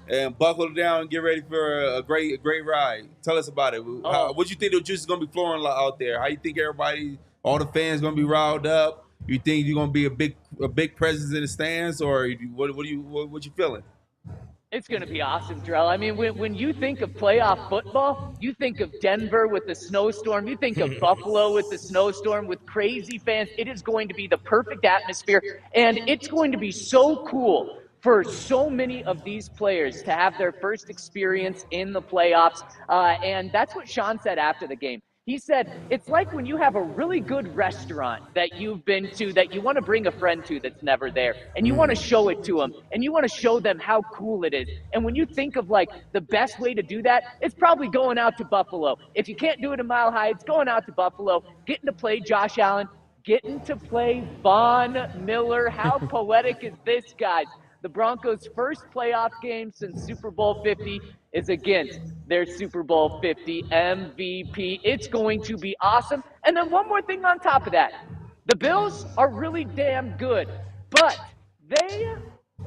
and buckle down and get ready for a great ride. Tell us about it. What you think the juice is gonna be flowing out there? How you think everybody, all the fans, gonna be riled up? You think you're gonna be a big presence in the stands, or what you feeling? It's going to be awesome, Jurrell. I mean, when you think of playoff football, you think of Denver with the snowstorm. You think of Buffalo with the snowstorm, with crazy fans. It is going to be the perfect atmosphere, and it's going to be so cool for so many of these players to have their first experience in the playoffs, and that's what Sean said after the game. He said, it's like when you have a really good restaurant that you've been to that you want to bring a friend to that's never there, and you want to show it to them, and you want to show them how cool it is. And when you think of, like, the best way to do that, it's probably going out to Buffalo. If you can't do it in Mile High, it's going out to Buffalo, getting to play Josh Allen, getting to play Von Miller. How poetic is this, guys? The Broncos' first playoff game since Super Bowl 50 is against their Super Bowl 50 MVP. It's going to be awesome. And then one more thing on top of that. The Bills are really damn good, but they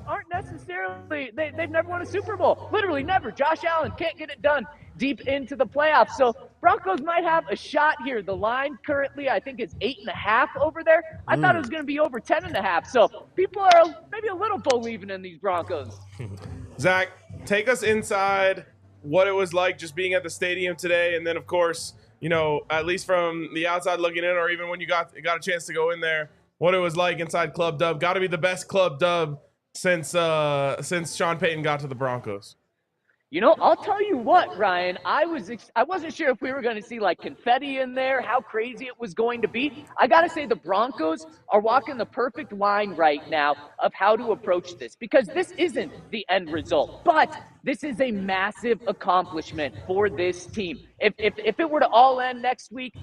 aren't necessarily, they've never won a Super Bowl. Literally never. Josh Allen can't get it done deep into the playoffs. So Broncos might have a shot here. The line currently, I think, is 8.5 over there. I thought it was going to be over 10.5. So people are maybe a little believing in these Broncos. Zach, take us inside what it was like just being at the stadium today, and then, of course, you know, at least from the outside looking in, or even when you got a chance to go in there, what it was like inside Club Dub. Got to be the best Club Dub since Sean Payton got to the Broncos. You know, I'll tell you what, Ryan, I wasn't sure if we were going to see, like, confetti in there, how crazy it was going to be. I got to say the Broncos are walking the perfect line right now of how to approach this, because this isn't the end result, but this is a massive accomplishment for this team. If it were to all end next week,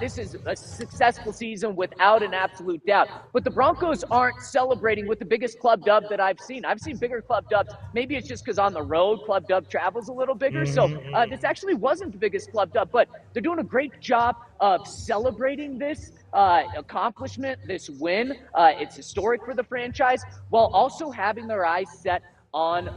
this is a successful season without an absolute doubt. But the Broncos aren't celebrating with the biggest club dub that I've seen. I've seen bigger club dubs. Maybe it's just because on the road, club dub travels a little bigger. So this actually wasn't the biggest club dub, but they're doing a great job of celebrating this accomplishment, this win. It's historic for the franchise, while also having their eyes set on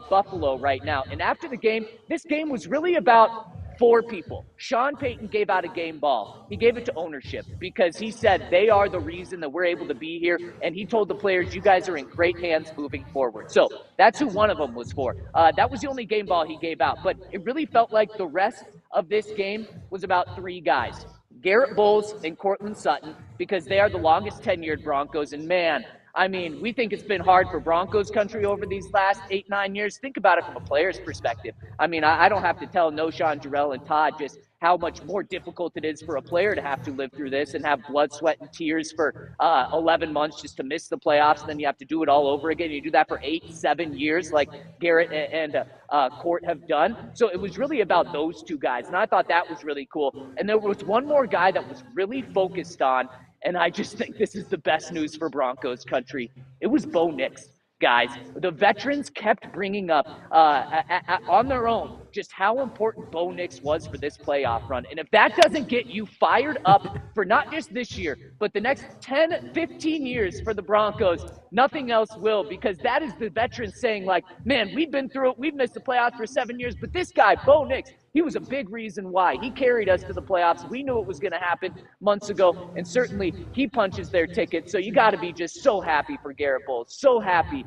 Buffalo right now. And after the game, this game was really about 4 people. Sean Payton gave out a game ball. He gave it to ownership because he said they are the reason that we're able to be here. And he told the players, you guys are in great hands moving forward. So that's who one of them was for. That was the only game ball he gave out. But it really felt like the rest of this game was about 3 guys. Garrett Bowles and Courtland Sutton, because they are the longest tenured Broncos. And man, I mean, we think it's been hard for Broncos country over these last 8-9 years. Think about it from a player's perspective. I mean, I don't have to tell Knowshon, Jurrell, and Todd just how much more difficult it is for a player to have to live through this and have blood, sweat, and tears for 11 months just to miss the playoffs. And then you have to do it all over again. You do that for 8-7 years like Garrett and Court have done. So it was really about those 2 guys. And I thought that was really cool. And there was one more guy that was really focused on, and I just think this is the best news for Broncos country. It was Bo Nix, guys. The veterans kept bringing up on their own just how important Bo Nix was for this playoff run. And if that doesn't get you fired up for not just this year, but the next 10, 15 years for the Broncos, nothing else will, because that is the veterans saying, like, man, we've been through it. We've missed the playoffs for 7 years, but this guy, Bo Nix, he was a big reason why. He carried us to the playoffs. We knew it was going to happen months ago, and certainly he punches their ticket. So you got to be just so happy for Garrett Bowles, so happy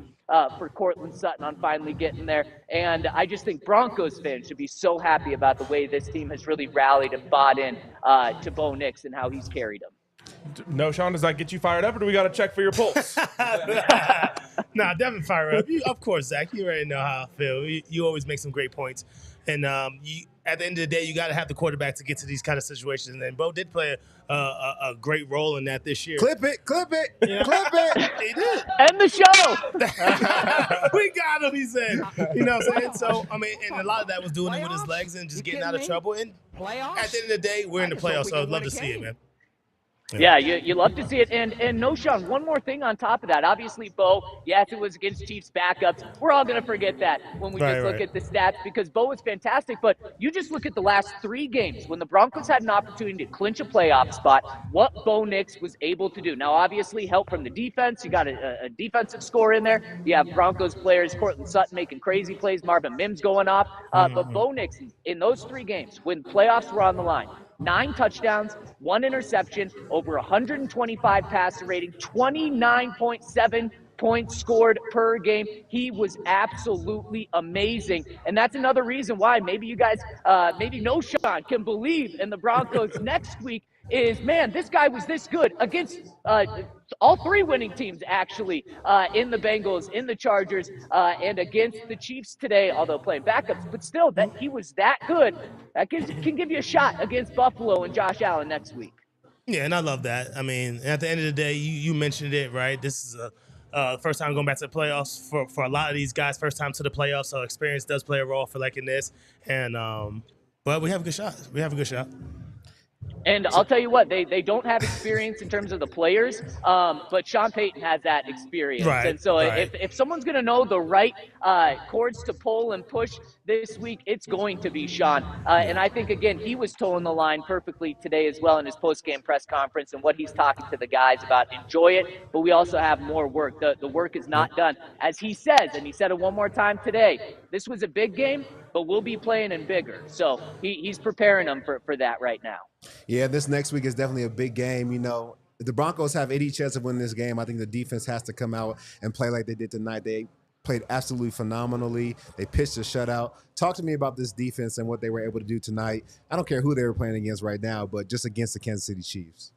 for Courtland Sutton on finally getting there. And I just think Broncos fans should be so happy about the way this team has really rallied and bought in to Bo Nix and how he's carried them. No, Sean, does that get you fired up, or do we got to check for your pulse? Nah, definitely fire up. Of course, Zach. You already know how I feel. You always make some great points. And at the end of the day, you got to have the quarterback to get to these kind of situations. And Bo did play a great role in that this year. Clip it. Clip it. He did. End the show. We got him, he said. You know what I'm saying? So, I mean, and a lot of that was doing it with his legs and just getting out of trouble. And at the end of the day, we're in the playoffs, so I'd love to see it, man. Yeah, you love to see it. And Knowshon, one more thing on top of that. Obviously, Bo, yes, it was against Chiefs backups. We're all going to forget that when we just look at the stats because Bo was fantastic. But you just look at the last 3 games when the Broncos had an opportunity to clinch a playoff spot, what Bo Nix was able to do. Now, obviously, help from the defense. You got a defensive score in there. You have Broncos players, Courtland Sutton making crazy plays, Marvin Mims going off. But Bo Nix, in those 3 games, when playoffs were on the line, 9 touchdowns, 1 interception, over 125 passer rating, 29.7 points scored per game. He was absolutely amazing. And that's another reason why maybe you guys, maybe Knowshon can believe in the Broncos next week is, man, this guy was this good against all 3 winning teams, actually, in the Bengals, in the Chargers, and against the Chiefs today, although playing backups. But still, that he was that good. That can give you a shot against Buffalo and Josh Allen next week. Yeah, and I love that. I mean, at the end of the day, you mentioned it, right? This is first time going back to the playoffs for a lot of these guys, first time to the playoffs, so experience does play a role for like in this. And but we have a good shot. And I'll tell you what, they don't have experience in terms of the players, but Sean Payton has that experience. Right, and so right. if someone's going to know the right chords to pull and push this week, it's going to be Sean. And I think, again, he was towing the line perfectly today as well in his post-game press conference and what he's talking to the guys about. Enjoy it, but we also have more work. The work is not done. As he says, and he said it one more time today, this was a big game, but we'll be playing in bigger. So he's preparing them for that right now. Yeah, this next week is definitely a big game. You know, if the Broncos have any chance of winning this game, I think the defense has to come out and play like they did tonight. They played absolutely phenomenally. They pitched a shutout. Talk to me about this defense and what they were able to do tonight. I don't care who they were playing against right now, but just against the Kansas City Chiefs.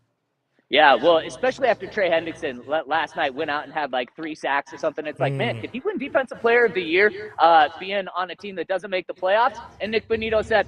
Yeah, well, especially after Trey Hendrickson last night went out and had like 3 sacks or something. It's like, man, could he win Defensive Player of the Year being on a team that doesn't make the playoffs? And Nik Bonitto said,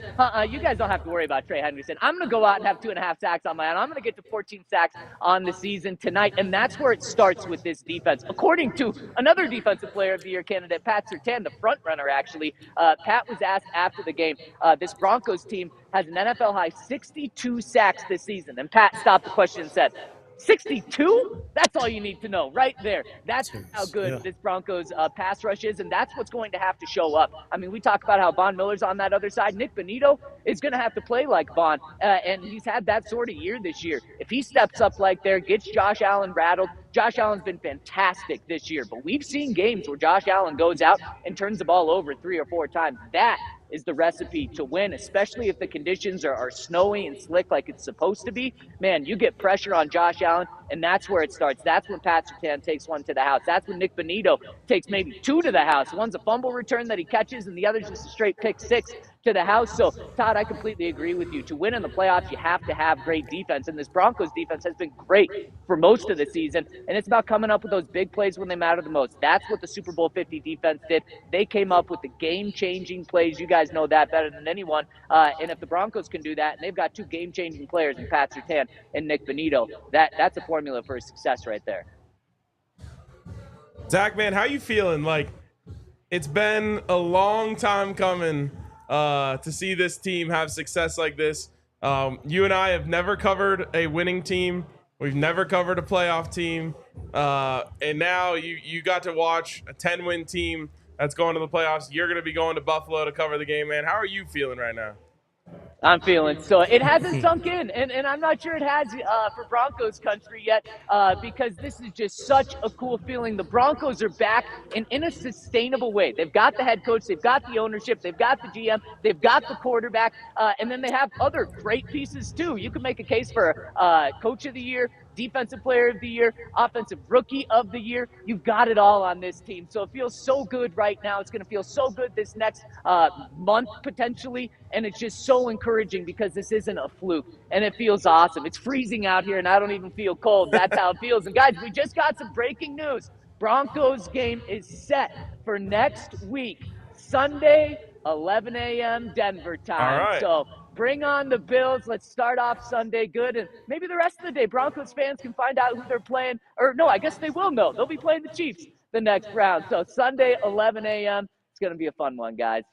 you guys don't have to worry about Trey Hendrickson. I'm going to go out and have 2.5 sacks on my own. I'm going to get to 14 sacks on the season tonight. And that's where it starts with this defense. According to another Defensive Player of the Year candidate, Pat Surtain, the front runner actually, Pat was asked after the game, this Broncos team has an NFL high 62 sacks this season. And Pat stopped the question and said, 62? That's all you need to know right there. That's how good this Broncos pass rush is, and that's what's going to have to show up. I mean, we talk about how Von Miller's on that other side. Nik Bonitto is going to have to play like Von, and he's had that sort of year this year. If he steps up like there, gets Josh Allen rattled, Josh Allen's been fantastic this year, but we've seen games where Josh Allen goes out and turns the ball over 3 or 4 times. That is the recipe to win, especially if the conditions are snowy and slick like it's supposed to be. Man, you get pressure on Josh Allen, and that's where it starts. That's when Pat Surtain takes one to the house. That's when Nik Bonitto takes maybe 2 to the house. One's a fumble return that he catches, and the other's just a straight pick 6 to the house. So, Todd, I completely agree with you. To win in the playoffs, you have to have great defense, and this Broncos defense has been great for most of the season, and it's about coming up with those big plays when they matter the most. That's what the Super Bowl 50 defense did. They came up with the game-changing plays. You guys know that better than anyone, and if the Broncos can do that, and they've got 2 game-changing players in Pat Surtain and Nik Bonitto, that's a formula for success right there. Zach, man, how you feeling? Like, it's been a long time coming to see this team have success like this. You and I have never covered a winning team. We've never covered a playoff team. And now you got to watch a 10-win team that's going to the playoffs. You're going to be going to Buffalo to cover the game, man. How are you feeling right now? I'm feeling so. It hasn't sunk in, and I'm not sure it has for Broncos country yet because this is just such a cool feeling. The Broncos are back in a sustainable way. They've got the head coach, they've got the ownership, they've got the GM, they've got the quarterback, and then they have other great pieces too. You can make a case for Coach of the Year, Defensive Player of the Year, Offensive Rookie of the Year. You've got it all on this team. So it feels so good right now. It's going to feel so good this next month potentially. And it's just so encouraging because this isn't a fluke. And it feels awesome. It's freezing out here and I don't even feel cold. That's how it feels. And guys, we just got some breaking news. Broncos game is set for next week, Sunday, 11 a.m. Denver time. All right. So bring on the Bills. Let's start off Sunday good, and maybe the rest of the day Broncos fans can find out who they're playing. Or no, I guess they will know. They'll be playing the Chiefs the next round. So Sunday, 11 a.m. It's going to be a fun one, guys.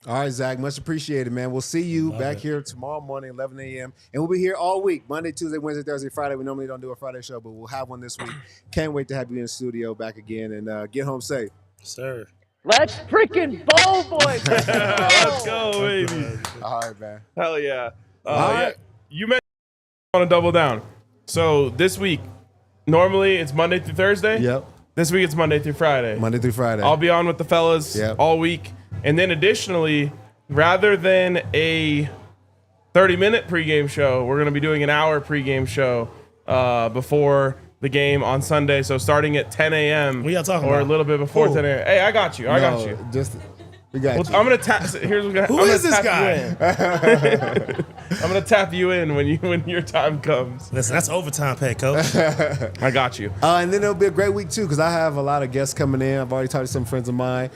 All right, Zach, much appreciated, man. We'll see you back here tomorrow morning, 11 a.m. And we'll be here all week, Monday, Tuesday, Wednesday, Thursday, Friday. We normally don't do a Friday show, but we'll have one this week. Can't wait to have you in the studio back again, and get home safe. Sir. Let's freaking bowl, boys. Let's go, baby. All right, man. Hell yeah. All right. Yeah. You mentioned I want to double down. So this week, normally it's Monday through Thursday. Yep. This week it's Monday through Friday. Monday through Friday. I'll be on with the fellas all week. And then additionally, rather than a 30-minute pregame show, we're going to be doing an hour pregame show before the game on Sunday. So starting at 10 a.m. What y'all talking or about? a little bit before 10 a.m. Hey, I got you. I got you. We got you. I'm going to tap. Here's what Who is this guy? I'm going to tap you in when your time comes. Listen, that's overtime pay, coach. I got you. And then it'll be a great week, too, because I have a lot of guests coming in. I've already talked to some friends of mine.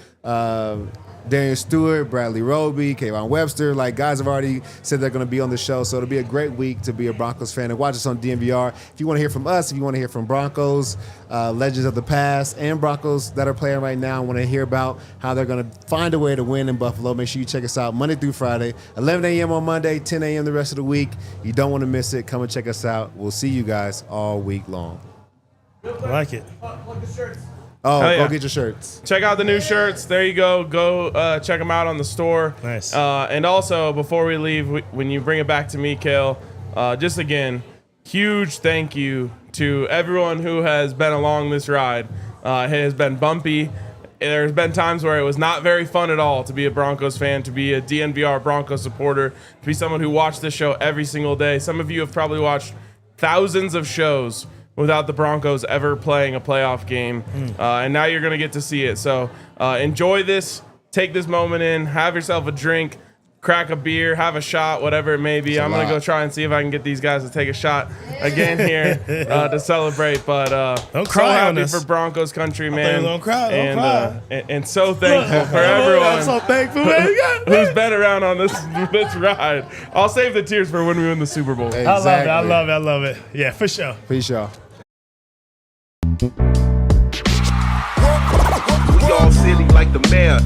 Darian Stewart, Bradley Roby, Kayvon Webster. Like, guys have already said they're going to be on the show. So it'll be a great week to be a Broncos fan and watch us on DNVR. If you want to hear from us, if you want to hear from Broncos, legends of the past, and Broncos that are playing right now, and want to hear about how they're going to find a way to win in Buffalo, make sure you check us out Monday through Friday, 11 a.m. on Monday, 10 a.m. the rest of the week. You don't want to miss it. Come and check us out. We'll see you guys all week long. I like it. Plug the shirts. Oh, Hell yeah. go get your shirts. Check out the new shirts. There you go. Go check them out on the store. Nice. And also, before we leave, when you bring it back to me, Kale, just again, huge thank you to everyone who has been along this ride. It has been bumpy. There's been times where it was not very fun at all to be a Broncos fan, to be a DNVR Broncos supporter, to be someone who watched this show every single day. Some of you have probably watched thousands of shows without the Broncos ever playing a playoff game. And now you're going to get to see it. So enjoy this. Take this moment in. Have yourself a drink. Crack a beer. Have a shot, whatever it may be. I'm going to go try and see if I can get these guys to take a shot again here to celebrate. But Don't so cry on happy us. for Broncos country, thought man. you were gonna cry. Don't cry. And so thankful for everyone I'm so thankful, man. who's been around on this ride. I'll save the tears for when we win the Super Bowl. Exactly. I love it. Yeah, for sure. Peace, y'all. We all silly like the mayor.